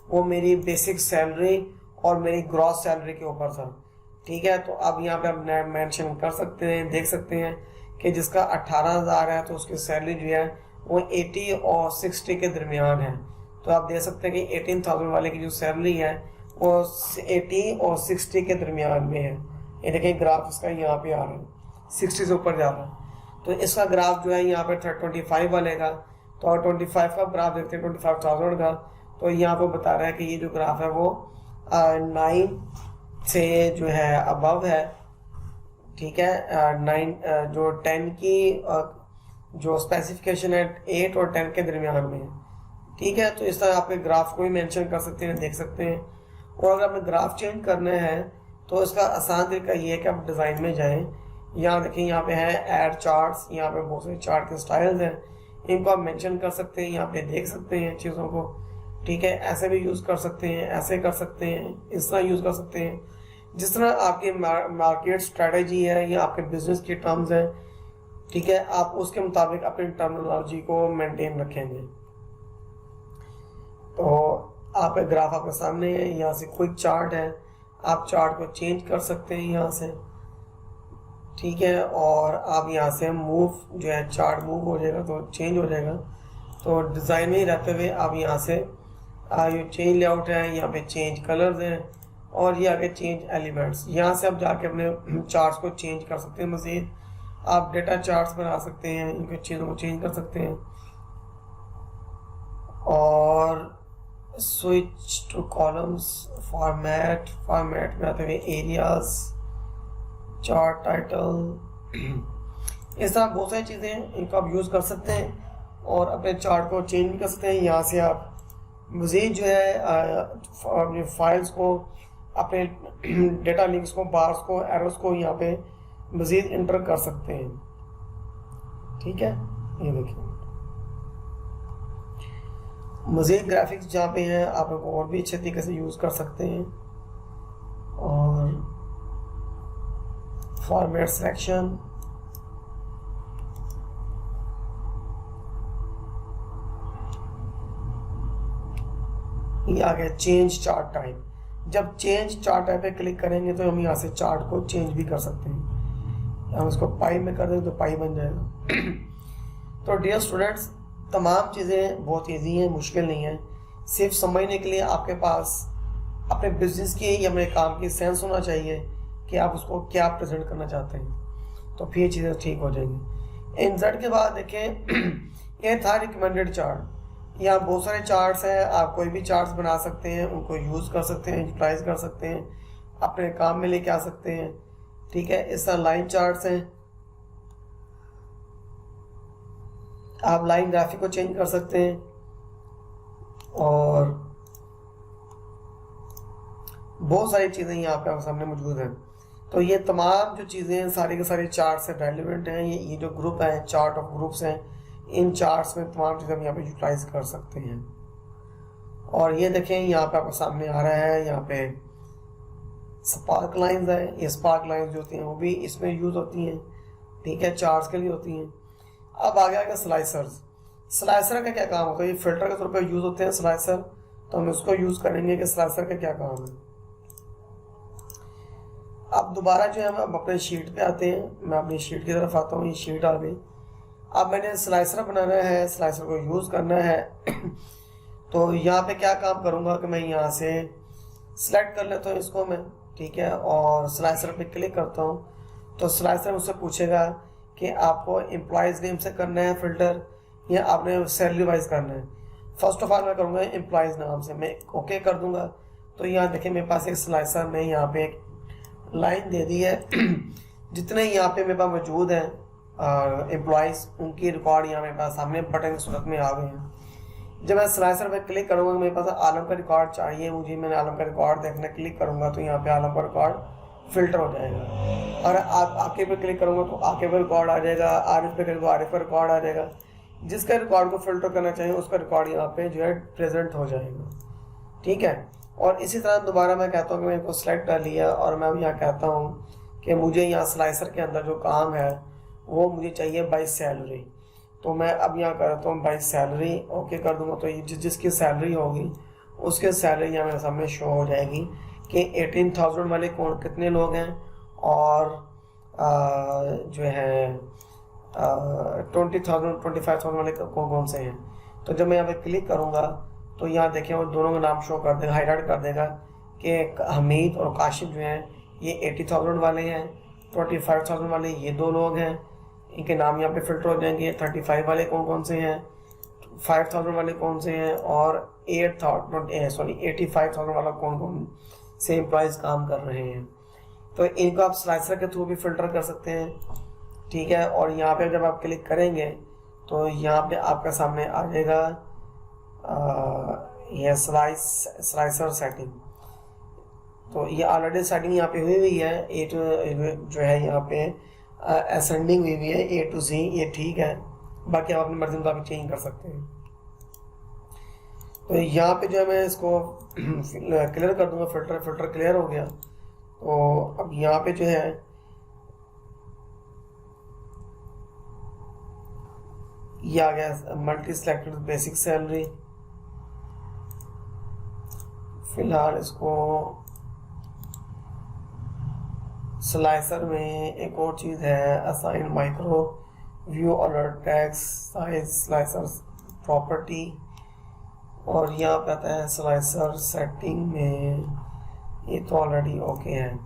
वो मेरी बेसिक सैलरी और मेरी ग्रॉस सैलरी के ऊपर था। ठीक है, तो अब यहाँ पे आप मेंशन कर सकते हैं, देख सकते हैं कि जिसका 18,000 है तो उसकी सैलरी जो है वो 80 और 60 के दरमियान है। तो आप देख सकते हैं कि 18,000 वाले की जो सैलरी है वो 80 और 60 के दरमियान में है। ये देखिए ग्राफ इसका यहाँ पे आ रहा है, 60 से ऊपर जा रहा है। तो इसका ग्राफ जो है यहाँ पे 25 वाले का, तो अगर 25 का ग्राफ देखते हैं 25,000 का, तो यहाँ पे बता रहा है कि ये जो ग्राफ है वो 9 से जो है अबव है। ठीक है, 9 जो 10 की जो स्पेसिफिकेशन है 8 और 10 के दरमियान में है। ठीक है, तो इस तरह आप ग्राफ को भी मेंशन कर सकते हैं, देख सकते हैं। और अगर आपने ग्राफ चेंज करना है तो इसका आसान तरीका ये है कि आप डिज़ाइन में जाएं। यहाँ देखिए, यहाँ पे है ऐड चार्ट्स, यहाँ पे बहुत सारे चार्ट के स्टाइल्स हैं, इनको आप मेंशन कर सकते हैं, यहाँ पे देख सकते हैं चीज़ों को। ठीक है, ऐसे भी यूज़ कर सकते हैं, ऐसे कर सकते हैं, इस तरह यूज़ कर सकते हैं। जिस तरह आपकी मार्केट स्ट्रेटेजी है या आपके बिजनेस की टर्म्स हैं, ठीक है, आप उसके मुताबिक अपनी टर्मिनोलॉजी को मेंटेन रखेंगे। तो आपका ग्राफ आपके सामने है, यहाँ से क्विक चार्ट है, आप चार्ट को चेंज कर सकते हैं यहाँ से। ठीक है, और आप यहाँ से मूव जो है चार्ट मूव हो जाएगा तो चेंज हो जाएगा। तो डिज़ाइन में ही रहते हुए आप यहाँ से ये चेंज लेआउट है, यहाँ पे चेंज कलर्स हैं और ये आगे चेंज एलिमेंट्स, यहाँ से आप जाके अपने चार्ट्स को चेंज कर सकते हैं। मज़ीद आप डेटा चार्ट्स बना सकते हैं, इनकी चीज़ों को चेंज कर सकते हैं। और स्विच टू कॉलम्स, फॉर्मेट में आते हुए एरियाज, चार्ट टाइटल, इस तरह बहुत सारी चीज़ें हैं, इनको आप यूज़ कर सकते हैं और अपने चार्ट को चेंज भी कर सकते हैं। यहाँ से आप मज़ीद जो है अपने फाइल्स को, अपने डेटा लिंक्स को, बार्स को, एरोस को यहाँ पे मज़ीद इंटर कर सकते हैं। ठीक है, ये देखिए मज़ीद ग्राफिक्स जहाँ पे हैं आप इनको और भी अच्छे तरीके से यूज़ कर सकते हैं। और फॉर्मेट सिलेक्शन, ये आ गया चेंज चार्ट टाइप। जब चेंज चार्ट टाइप पे क्लिक करेंगे तो हम यहाँ से चार्ट को चेंज भी कर सकते हैं। हम इसको पाई में कर दें तो पाई बन जाएगा। तो डियर स्टूडेंट्स, तमाम चीज़ें बहुत ईजी हैं, मुश्किल नहीं है। सिर्फ समझने के लिए आपके पास अपने बिजनेस की या अपने काम की सेंस होना चाहिए कि आप उसको क्या प्रेजेंट करना चाहते हैं, तो फिर चीज़ें ठीक हो जाएंगी। इंसर्ट के बाद देखें, ये था रिकमेंडेड चार्ट। यहाँ बहुत सारे चार्ट्स हैं, आप कोई भी चार्ट्स बना सकते हैं, उनको यूज़ कर सकते हैं, यूटिलाइज कर सकते हैं, अपने काम में लेके आ सकते हैं। ठीक है, इस तरह लाइन चार्ट्स हैं, आप लाइन ग्राफिक को चेंज कर सकते हैं। और बहुत सारी चीज़ें यहाँ पे आपके सामने मौजूद हैं। तो ये तमाम जो चीज़ें हैं सारी के सारे चार्ट से रेलिवेंट हैं। ये जो ग्रुप हैं, चार्ट ऑफ ग्रुप्स हैं, इन चार्ट्स में तमाम चीज़ें हम यहाँ पे यूटिलाइज कर सकते हैं। और ये देखें यहाँ पे आपको सामने आ रहा है, यहाँ पे स्पार्क लाइंस है। ये स्पार्क लाइंस जो होती हैं वो भी इसमें यूज़ होती हैं। ठीक है, चार्ट्स के लिए होती हैं। अब आगे आएगा स्लाइसर्स। स्लाइसर का क्या काम होता है? ये फिल्टर के तौर पर यूज़ होते हैं स्लाइसर, तो हम इसको यूज़ करेंगे कि स्लाइसर का क्या काम है। अब दोबारा जो है हम अपने शीट पे आते हैं। मैं अपनी शीट की तरफ आता हूँ, ये शीट आ गई। अब मैंने स्लाइसर बनाना है, स्लाइसर को यूज़ करना है। तो यहाँ पे क्या काम करूँगा कि मैं यहाँ से सिलेक्ट कर लेता हूँ इसको मैं, ठीक है, और स्लाइसर पे क्लिक करता हूँ। तो स्लाइसर मुझसे पूछेगा कि आपको एम्प्लॉयज़ नेम से करना है फ़िल्टर या आपने सैलरी वाइज करना है। फर्स्ट ऑफ ऑल मैं करूँगा एम्प्लॉयज़ नाम से, मैं ओके कर दूँगा। तो यहाँ देखिए मेरे पास एक स्लाइसर ने यहाँ पे एक लाइन दे दी है। जितने यहाँ पे मेरे पास मौजूद हैं एम्प्लॉयज़, उनकी रिकॉर्ड यहाँ मेरे पास सामने बटन की सूरत में आ गए हैं। जब मैं स्लाइसर पे क्लिक करूँगा, मेरे पास आलम का रिकॉर्ड चाहिए मुझे, मैंने आलम का रिकॉर्ड देखने क्लिक करूँगा तो यहाँ पे आलम का रिकॉर्ड फिल्टर हो जाएगा। और आप आके पे क्लिक करूँगा तो आके पे रिकॉर्ड आ जाएगा, आरिफ पे क्लिक तो आरिफ का रिकॉर्ड आ जाएगा। जिसका रिकॉर्ड को फिल्टर करना चाहिए उसका रिकॉर्ड यहाँ पे जो है प्रेजेंट हो जाएगा। ठीक है, और इसी तरह दोबारा मैं कहता हूँ कि मैंने इसको सेलेक्ट कर लिया और मैं अब यहाँ कहता हूँ कि मुझे यहाँ स्लाइसर के अंदर जो काम है वो मुझे चाहिए बाय सैलरी। तो मैं अब यहाँ करता हूँ बाय सैलरी, ओके कर दूँगा। तो ये जिसकी सैलरी होगी उसके सैलरी यहाँ मेरे सामने शो हो जाएगी कि 18,000 वाले कौन कितने लोग हैं और जो है 20,000 25,000 वाले कौन कौन से हैं। तो जब मैं यहाँ पे क्लिक करूँगा तो यहाँ देखें वो दोनों का नाम शो कर देगा, हाईलाइट कर देगा कि हमीद और काशिफ जो हैं ये 80,000 वाले हैं, 25,000 वाले ये दो लोग हैं, इनके नाम यहाँ पे फिल्टर हो जाएंगे। 35 वाले कौन कौन से हैं, 5,000 वाले कौन से हैं और 85,000 वाला कौन कौन से एम्प्लॉयज काम कर रहे हैं। तो इनको आप स्लाइसर के थ्रू भी फिल्टर कर सकते हैं, ठीक है। और यहाँ पे जब आप क्लिक करेंगे तो यहाँ पे आपके सामने आ जाएगा ये स्लाइसर सेटिंग। तो ये ऑलरेडी सेटिंग यहाँ पे हुई है, जो है यहाँ पे असेंडिंग हुई है A to Z, ये ठीक है। बाकी आप अपनी मर्जी मुताबिक चेंज कर सकते हैं। तो यहाँ पे जो है मैं इसको क्लियर कर दूंगा, फिल्टर क्लियर हो गया। तो अब यहाँ पे जो है ये आ गया मल्टी सिलेक्टेड बेसिक सैलरी। फिलहाल इसको स्लाइसर में एक और चीज़ है, assign micro view alert tax size slicer property, और यहाँ पे आता है स्लाइसर सेटिंग में, ये तो ऑलरेडी ओके है।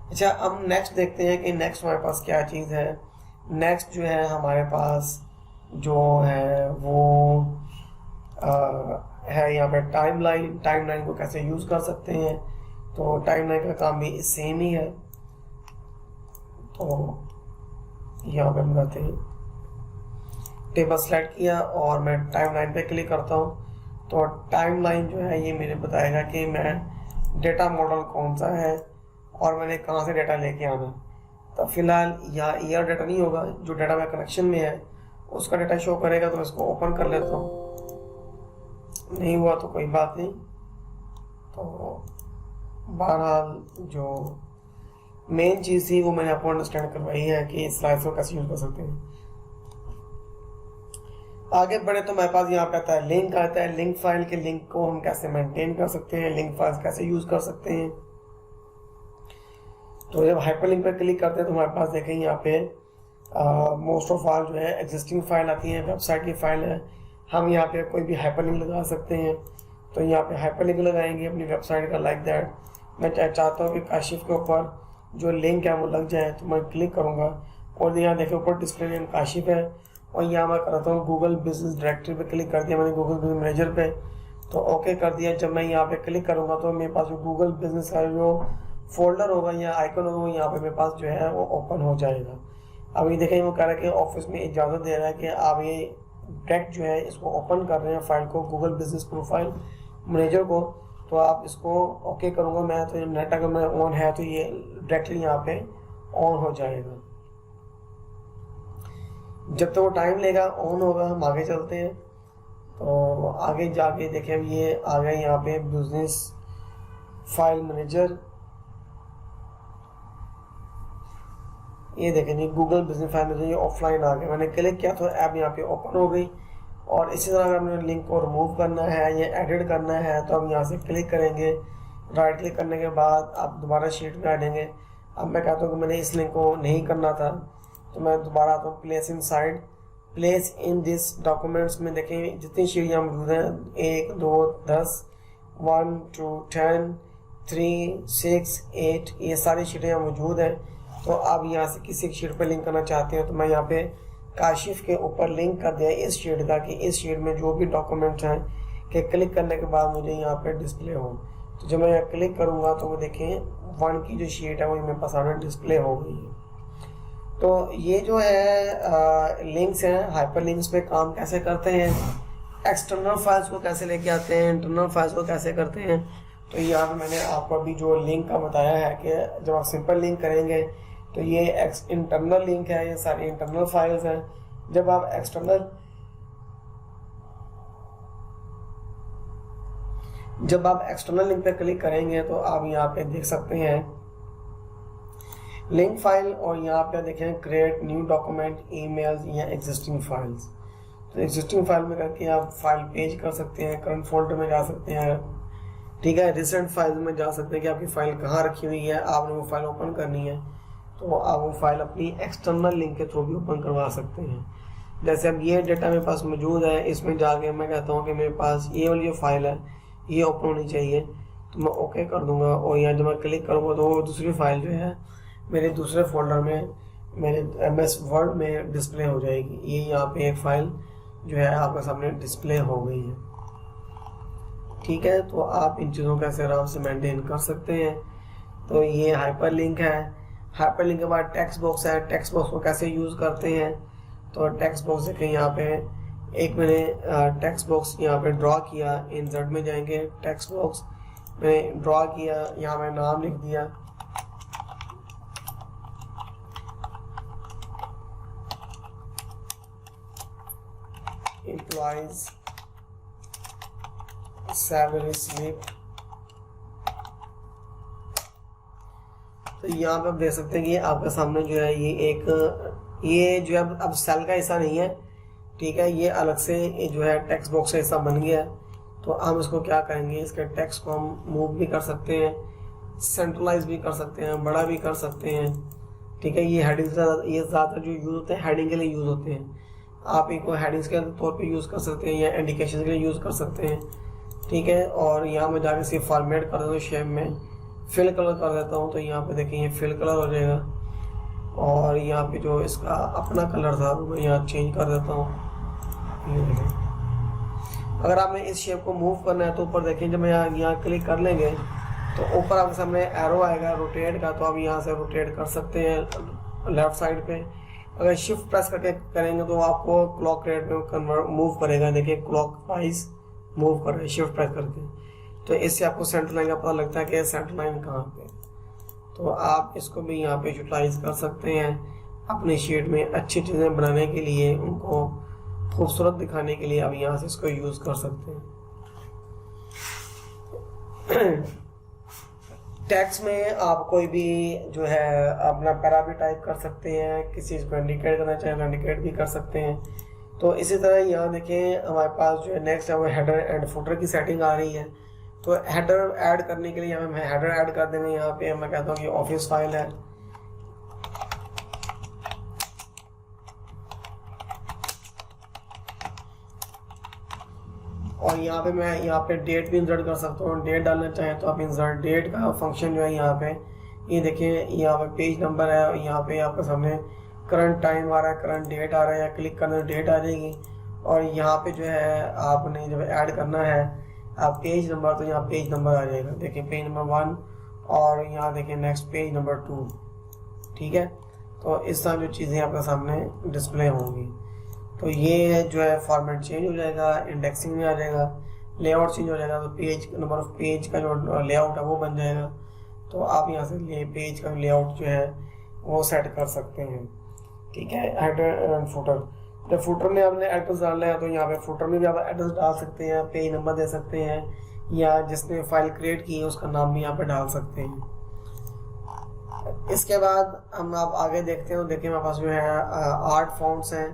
अच्छा, अब नेक्स्ट देखते हैं कि नेक्स्ट हमारे पास क्या चीज़ है। नेक्स्ट जो है हमारे पास जो है वो है यहाँ पे टाइमलाइन को कैसे यूज़ कर सकते हैं। तो टाइमलाइन का काम भी सेम ही है। तो यहाँ पे हम करते हैं टेबल सेलेक्ट किया और मैं टाइमलाइन पे क्लिक करता हूँ। तो टाइमलाइन जो है ये मेरे बताएगा कि मैं डेटा मॉडल कौन सा है और मैंने कहाँ से डेटा लेके आना। तो फिलहाल यहाँ ईयर डेटा नहीं होगा, जो डेटा मेरे कनेक्शन में है उसका डेटा शो करेगा। तो इसको ओपन कर लेता हूँ, नहीं हुआ तो कोई बात नहीं। तो बहरहाल जो मेन चीज़ थी वो मैंने आपको अंडरस्टैंड करवाई है कि स्लाइड्स को कैसे यूज़ कर सकते हैं। आगे बढ़े तो हमारे पास यहाँ पे आता है लिंक आता है। लिंक फाइल के लिंक को हम कैसे मेंटेन कर सकते हैं, लिंक फाइल्स कैसे यूज़ कर सकते हैं। तो जब हाइपरलिंक पर क्लिक करते हैं तो हमारे पास देखें यहाँ पे मोस्ट ऑफ ऑल जो है एग्जिस्टिंग फाइल आती है, वेबसाइट की फाइल है। हम यहाँ पे कोई भी हाइपरलिंक लगा सकते हैं। तो यहाँ पे हाइपरलिंक लगाएंगे अपनी वेबसाइट का, लाइक दैट। मैं चाहता हूँ कि काशिफ के ऊपर जो लिंक है वो लग जाए, तो मैं क्लिक करूँगा और यहाँ देखें ऊपर डिस्प्ले नेम काशिफ है। और यहाँ मैं करता हूँ गूगल बिजनेस डायरेक्टरी पे क्लिक कर दिया मैंने, गूगल बिजनेस मैनेजर पे, तो ओके कर दिया। जब मैं यहाँ पे क्लिक करूँगा तो मेरे पास जो गूगल बिजनेस का जो फोल्डर होगा या आइकन होगा वो यहाँ पे मेरे पास जो है वो ओपन हो जाएगा। अब ये देखें वो कह रहा है कि ऑफिस में इजाज़त दे रहा है कि आप ये डायरेक्ट जो है इसको ओपन कर रहे हैं फाइल को, गूगल बिजनेस प्रोफाइल मैनेजर को। तो आप इसको ओके करूँगा मैं, तो नेट अगर मैं ऑन है तो ये डायरेक्टली यहाँ पे ऑन हो जाएगा। जब तक वो टाइम लेगा ऑन होगा, हम आगे चलते हैं। तो आगे जाके देखें ये आ गया यहाँ पे बिजनेस फाइल मैनेजर। ये देखें जी गूगल बिजनेस फाइल मैनेजर, ये ऑफलाइन आ गया। मैंने क्लिक किया तो ऐप यहाँ पे ओपन हो गई। और इसी तरह अगर हमने लिंक को रिमूव करना है या एडिट करना है तो हम यहाँ से क्लिक करेंगे। राइट क्लिक करने के बाद आप दोबारा शीट में आ जाएंगे। अब मैं कहता हूँ कि मैंने इस लिंक को नहीं करना था, तो मैं दोबारा आता हूँ place in side, place in this documents में देखें जितनी शीट यहाँ मौजूद हैं 1 2 10 1 2 10 3 6 8 ये सारी शीटें यहाँ मौजूद हैं। तो आप यहाँ से किसी एक शीट पर लिंक करना चाहते हैं तो मैं यहाँ पे काशिफ के ऊपर लिंक कर दिया इस शीट का कि इस शीट में जो भी डॉक्यूमेंट्स हैं कि क्लिक करने के बाद मुझे यहाँ पे डिस्प्ले हो। तो जब मैं यहाँ क्लिक करूँगा तो वो देखें 1 की जो शीट है वो मेरे पास सामने डिस्प्ले हो गई है। तो ये जो है लिंक्स हैं, हाइपर लिंक्स पे काम कैसे करते हैं, एक्सटर्नल फाइल्स को कैसे लेके आते हैं, इंटरनल फाइल्स को कैसे करते हैं। तो यहाँ पे मैंने आपको अभी जो लिंक का बताया है कि जब आप सिंपल लिंक करेंगे तो ये इंटरनल लिंक है, ये सारी इंटरनल फाइल्स हैं। जब आप एक्सटर्नल लिंक पे क्लिक करेंगे तो आप यहाँ पे देख सकते हैं लिंक फाइल, और यहाँ पे देखें क्रिएट न्यू डॉक्यूमेंट, ईमेल्स या एग्जिस्टिंग फाइल्स। तो एग्जिस्टिंग फाइल में करके आप फाइल पेज कर सकते हैं, करंट फोल्डर में जा सकते हैं, ठीक है। रिसेंट फाइल में जा सकते हैं कि आपकी फ़ाइल कहाँ रखी हुई है, आपने वो फाइल ओपन करनी है तो आप वो फाइल अपनी एक्सटर्नल लिंक के थ्रू भी ओपन करवा सकते हैं। जैसे अब ये डेटा मेरे पास मौजूद है, इसमें जाके मैं कहता हूँ कि मेरे पास ये वाली जो फाइल है ये ओपन होनी चाहिए, तो मैं ओके कर दूंगा और यहाँ जब मैं क्लिक करूँगा तो वो दूसरी फाइल जो है मेरे दूसरे फोल्डर में मेरे MS वर्ड में डिस्प्ले हो जाएगी। ये यहाँ पे एक फ़ाइल जो है आपके सामने डिस्प्ले हो गई है। ठीक है, तो आप इन चीज़ों का ऐसे आराम से मेंटेन कर सकते हैं। तो ये हाइपर लिंक है। हाइपर लिंक के बाद टेक्स्ट बॉक्स है। टेक्स्ट बॉक्स को कैसे यूज़ करते हैं, तो टेक्स्ट बॉक्स देखें यहाँ पे एक मैंने टेक्स्ट बॉक्स यहाँ पे ड्रॉ किया। इंसर्ट में जाएंगे, टेक्स्ट बॉक्स मैंने ड्रॉ किया, यहाँ मैं नाम लिख दिया। Employees salary slip. तो यहाँ पे आप देख सकते हैं कि आपके सामने जो है ये जो है अब सेल का हिस्सा नहीं है, ठीक है, ये अलग से जो है टेक्स्ट बॉक्स का हिस्सा बन गया है। तो हम इसको क्या करेंगे, इसके टेक्स्ट को हम मूव भी कर सकते हैं, सेंट्रलाइज भी कर सकते हैं, बड़ा भी कर सकते हैं। ठीक है, ये हेडिंग्स ये ज़्यादातर जो यूज़ होते हैं हेडिंग के लिए यूज़ होते हैं। आप इनको हेडिंग्स के तौर पे यूज़ कर सकते हैं या इंडिकेशन के लिए यूज़ कर सकते हैं। ठीक है, और यहाँ मैं जाकर इसे फॉर्मेट कर देता हूँ, शेप में फिल कलर कर देता हूँ। तो यहाँ पे देखिए ये फिल कलर हो जाएगा और यहाँ पे जो इसका अपना कलर था वो मैं यहाँ चेंज कर देता हूँ। ये देखें, अगर आपने इस शेप को मूव करना है तो ऊपर देखें, जब मैं यहाँ क्लिक कर लेंगे तो ऊपर आपके सामने एरो आएगा रोटेट का, तो आप यहाँ से रोटेट कर सकते हैं लेफ्ट साइड पे। अगर शिफ्ट प्रेस करके करेंगे तो आपको क्लॉक रेट में कन्वर्ट मूव करेगा। देखिए क्लॉक वाइज मूव कर रहे हैं शिफ्ट प्रेस करके, तो इससे आपको सेंटर लाइन का पता लगता है कि सेंटर लाइन कहाँ पे। तो आप इसको भी यहाँ पे यूटिलाइज कर सकते हैं अपनी शीट में अच्छी चीज़ें बनाने के लिए, उनको खूबसूरत दिखाने के लिए आप यहाँ से इसको यूज़ कर सकते हैं। टेक्स्ट में आप कोई भी जो है अपना पैरा भी टाइप कर सकते हैं, किसी चीज़ को इंडिकेट करना चाहें तो इंडिकेट भी कर सकते हैं। तो इसी तरह यहाँ देखें हमारे पास जो है नेक्स्ट है वो हेडर एंड फुटर की सेटिंग आ रही है। तो हेडर ऐड करने के लिए यहाँ पे हेडर ऐड कर देंगे। यहाँ पे मैं कहता हूँ कि ऑफिस फाइल है, और यहाँ पे मैं यहाँ पे डेट भी इंसर्ट कर सकता हूँ। डेट डालना चाहें तो आप इंसर्ट डेट का फंक्शन जो है यहाँ पे ये देखिए, यहाँ पे पेज नंबर है और यहाँ पे आपके सामने करंट टाइम आ रहा है, करंट डेट आ रहा है, या क्लिक करना डेट आ जाएगी। और यहाँ पे जो है आपने जब ऐड करना है आप पेज नंबर, तो यहाँ पेज नंबर आ जाएगा। देखिए पेज नंबर 1 और यहाँ देखिए नेक्स्ट पेज नंबर 2। ठीक है, तो इस तरह जो चीज़ें आपके सामने डिस्प्ले होंगी। तो ये जो है फॉर्मेट चेंज हो जाएगा, इंडेक्सिंग में आ जाएगा, लेआउट चेंज हो जाएगा। तो पेज नंबर ऑफ पेज का जो लेआउट है वो बन जाएगा। तो आप यहाँ से पेज का लेआउट जो है वो सेट कर सकते हैं। ठीक है, हेडर एंड फुटर। जब फुटर में आपने एड्रेस डालना है तो यहाँ पे फुटर में भी आप एड्रेस डाल सकते हैं, पेज नंबर दे सकते हैं, या जिसने फाइल क्रिएट की है उसका नाम भी यहाँ पे डाल सकते हैं। इसके बाद हम आप आगे देखते हैं तो देखिए हमारे पास जो है आर्ट फॉन्ट्स हैं।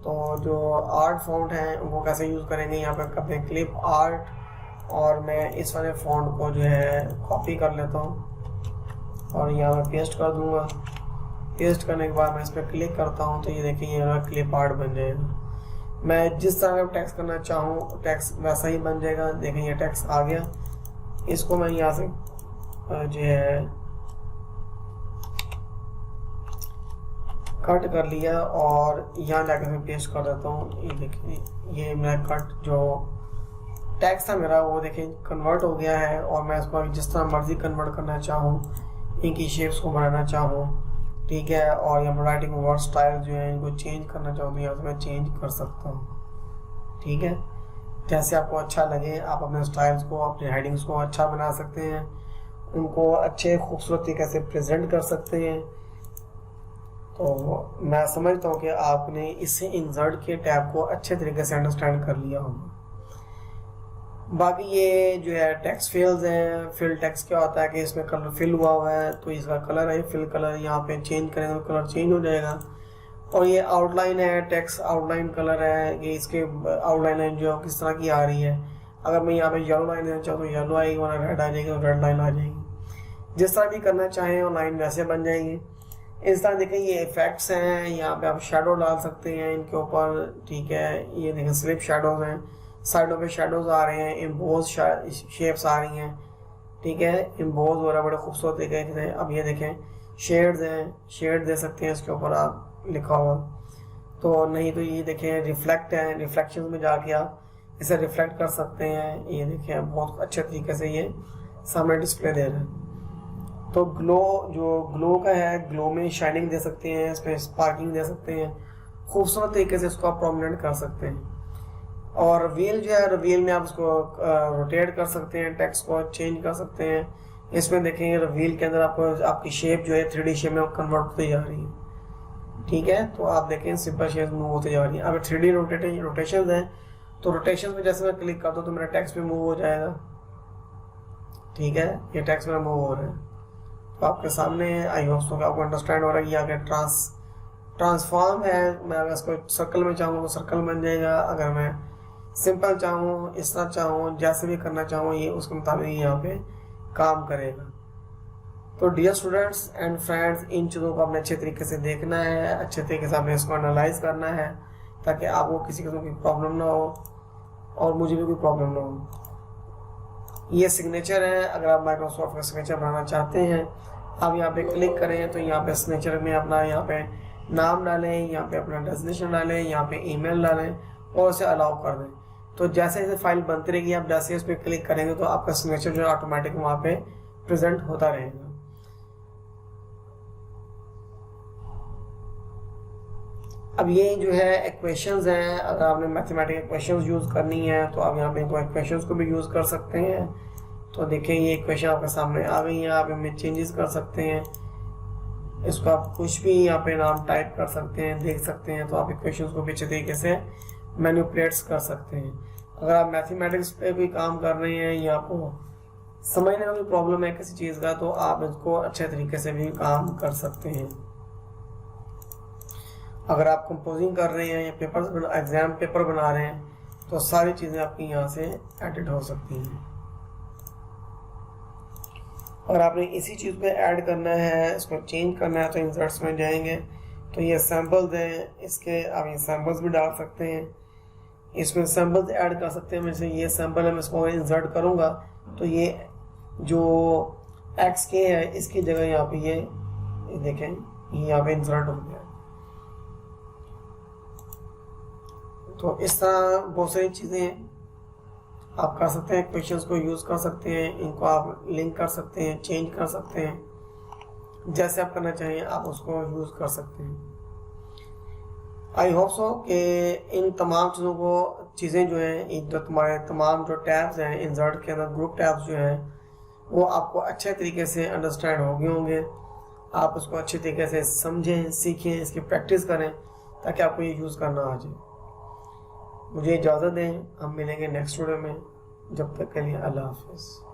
तो जो आर्ट फॉन्ट हैं उनको कैसे यूज़ करेंगे, यहाँ पे करते हैं क्लिप आर्ट, और मैं इस वाले फॉन्ट को जो है कॉपी कर लेता हूँ और यहाँ मैं पेस्ट कर दूँगा। पेस्ट करने के बाद मैं इस पर क्लिक करता हूँ तो ये देखिए ये मेरा क्लिप आर्ट बन जाएगा। मैं जिस तरह का टेक्स्ट करना चाहूँ टेक्स्ट वैसा ही बन जाएगा। देखिए ये टेक्स्ट आ गया, इसको मैं यहाँ से जो है कट कर लिया और यहाँ जाकर मैं पेस्ट कर देता हूँ। ये देखिए ये मेरा कट जो टेक्स्ट था मेरा वो देखिए कन्वर्ट हो गया है, और मैं इसको जिस तरह मर्जी कन्वर्ट करना चाहूँ, इनकी शेप्स को बनाना चाहूँ, ठीक है, और यहाँ राइटिंग वर्ड स्टाइल जो है इनको चेंज करना चाहूँ तो यहाँ से मैं चेंज कर सकता हूँ। ठीक है, जैसे आपको अच्छा लगे आप अपने स्टाइल्स को, अपने हेडिंग्स को अच्छा बना सकते हैं, उनको अच्छे खूबसूरत तरीके से प्रेजेंट कर सकते हैं। तो मैं समझता हूँ कि आपने इससे इंसर्ट के टैब को अच्छे तरीके से अंडरस्टैंड कर लिया होगा। बाकी ये जो है टेक्स्ट फील्ड्स हैं। फिल टेक्स्ट क्या होता है कि इसमें कलर फिल हुआ है तो इसका कलर है फिल कलर, यहाँ पे चेंज करेंगे तो कलर चेंज हो जाएगा। और ये आउटलाइन है, टेक्स्ट आउटलाइन कलर है, ये इसके आउटलाइन है जो किस तरह की आ रही है। अगर मैं यहाँ पे येलो लाइन देना चाहूँ तो येलो आएगी, वरना रेड आ जाएगी तो रेड लाइन आ जाएगी। जिस तरह भी करना चाहें वो लाइन वैसे बन जाएगी। इस तरह देखें ये इफेक्ट्स हैं, यहाँ पे आप शेडो डाल सकते हैं इनके ऊपर, ठीक है। ये देखें स्लिप शेडोज हैं, साइडों पे शेडोज आ रहे हैं, इम्बोज शेप्स आ रही हैं, ठीक है। इम्बोज हो रहा है बड़े खूबसूरत तरीके से। अब ये देखें शेड्स हैं, शेड दे सकते हैं इसके ऊपर आप लिखा हुआ। तो नहीं तो ये देखें रिफ्लेक्ट है, रिफ्लेक्शन में जाके आप इसे रिफ्लेक्ट कर सकते हैं। ये देखें बहुत अच्छे तरीके से ये सामने डिस्प्ले दे रहा है। तो ग्लो का है, ग्लो में शाइनिंग दे सकते हैं, इसमें स्पार्किंग दे सकते हैं, खूबसूरत तरीके से इसको आप प्रोमिनेंट कर सकते हैं। और रिवील जो है, रिवील में आप उसको रोटेट कर सकते हैं, टेक्स्ट को चेंज कर सकते हैं। इसमें देखेंगे रिवील के अंदर आपको आपकी शेप जो है 3D शेप में कन्वर्ट होती जा रही है, ठीक है। तो आप देखें सिंपल शेप मूव होती जा रही है। अब 3D रोटेशन है, तो रोटेशन में जैसे मैं क्लिक करता हूँ तो मेरा टेक्स्ट भी मूव हो जाएगा, ठीक है। ये टेक्स्ट मेरा मूव हो रहा है तो आपके सामने आई होप सो आपको अंडरस्टैंड हो रहा है कि आगे ट्रांसफॉर्म है। मैं अगर इसको सर्कल में चाहूँ तो सर्कल बन जाएगा, अगर मैं सिंपल चाहूँ, इस तरह चाहूँ, जैसे भी करना चाहूँ, ये उसके मुताबिक यहाँ पे काम करेगा। तो डियर स्टूडेंट्स एंड फ्रेंड्स, इन चीज़ों को आपने अच्छे तरीके से देखना है, अच्छे तरीके से आपने इसको एनालाइज करना है, ताकि आपको किसी किस्म की प्रॉब्लम ना हो और मुझे भी कोई प्रॉब्लम ना हो। ये सिग्नेचर है, अगर आप माइक्रोसॉफ्ट का सिग्नेचर बनाना चाहते हैं, आप यहाँ पे क्लिक करें तो यहाँ पे सिग्नेचर में अपना यहाँ पे नाम डालें, यहाँ पे अपना डेस्टिनेशन डालें, यहाँ पे ईमेल डालें और उसे अलाउ कर दें। तो जैसे जैसे फाइल बनती रहेगी, आप जैसे उस पर क्लिक करेंगे तो आपका सिग्नेचर जो है ऑटोमेटिक वहाँ पे प्रेजेंट होता रहेगा। अब ये जो है इक्वेशंस हैं, अगर आपने मैथमेटिकल इक्वेशंस यूज़ करनी है तो आप यहाँ पे इनको इक्वेशंस को भी यूज़ कर सकते हैं। तो देखें ये इक्वेशन आपके सामने आ गई है, आप इनमें चेंजेस कर सकते हैं, इसको आप कुछ भी यहाँ पे नाम टाइप कर सकते हैं, देख सकते हैं। तो आप इक्वेशंस को भी अच्छे तरीके से मैनिपुलेट्स कर सकते हैं। अगर आप मैथमेटिक्स पे कोई काम कर रहे हैं या आपको समझने में कोई प्रॉब्लम है किसी चीज़ का, तो आप इसको अच्छे तरीके से भी काम कर सकते हैं। अगर आप कंपोजिंग कर रहे हैं या एग्जाम पेपर बना रहे हैं, तो सारी चीज़ें आपकी यहाँ से एडिट हो सकती हैं। अगर आपने इसी चीज़ पे ऐड करना है, इसको चेंज करना है, तो इंसर्ट्स में जाएंगे तो ये सैम्पल्स हैं, इसके आप ये सैम्पल्स भी डाल सकते हैं, इसमें सैम्पल्स ऐड कर सकते हैं। जैसे ये सैम्पल है, मैं इसको इंसर्ट करूँगा तो ये जो XK है इसकी जगह यहाँ पे ये देखें ये यहाँ पे इंसर्ट हो गया। तो इस तरह बहुत सारी चीज़ें आप कर सकते हैं, क्वेश्चंस को यूज़ कर सकते हैं, इनको आप लिंक कर सकते हैं, चेंज कर सकते हैं, जैसे आप करना चाहिए आप उसको यूज़ कर सकते हैं। आई होप सो कि इन तमाम चीज़ें जो हैं, इन जो तुम्हारे तमाम जो टैब्स हैं इंसर्ट के अंदर, ग्रुप टैब्स जो हैं, वो आपको अच्छे तरीके से अंडरस्टैंड हो गए होंगे। आप उसको अच्छे तरीके से समझें, सीखें, इसकी प्रैक्टिस करें ताकि आपको ये यूज़ करना आ जाए। मुझे इजाज़त दें, हम मिलेंगे नेक्स्ट वीडियो में। जब तक के लिए अल्लाह हाफ़िज़।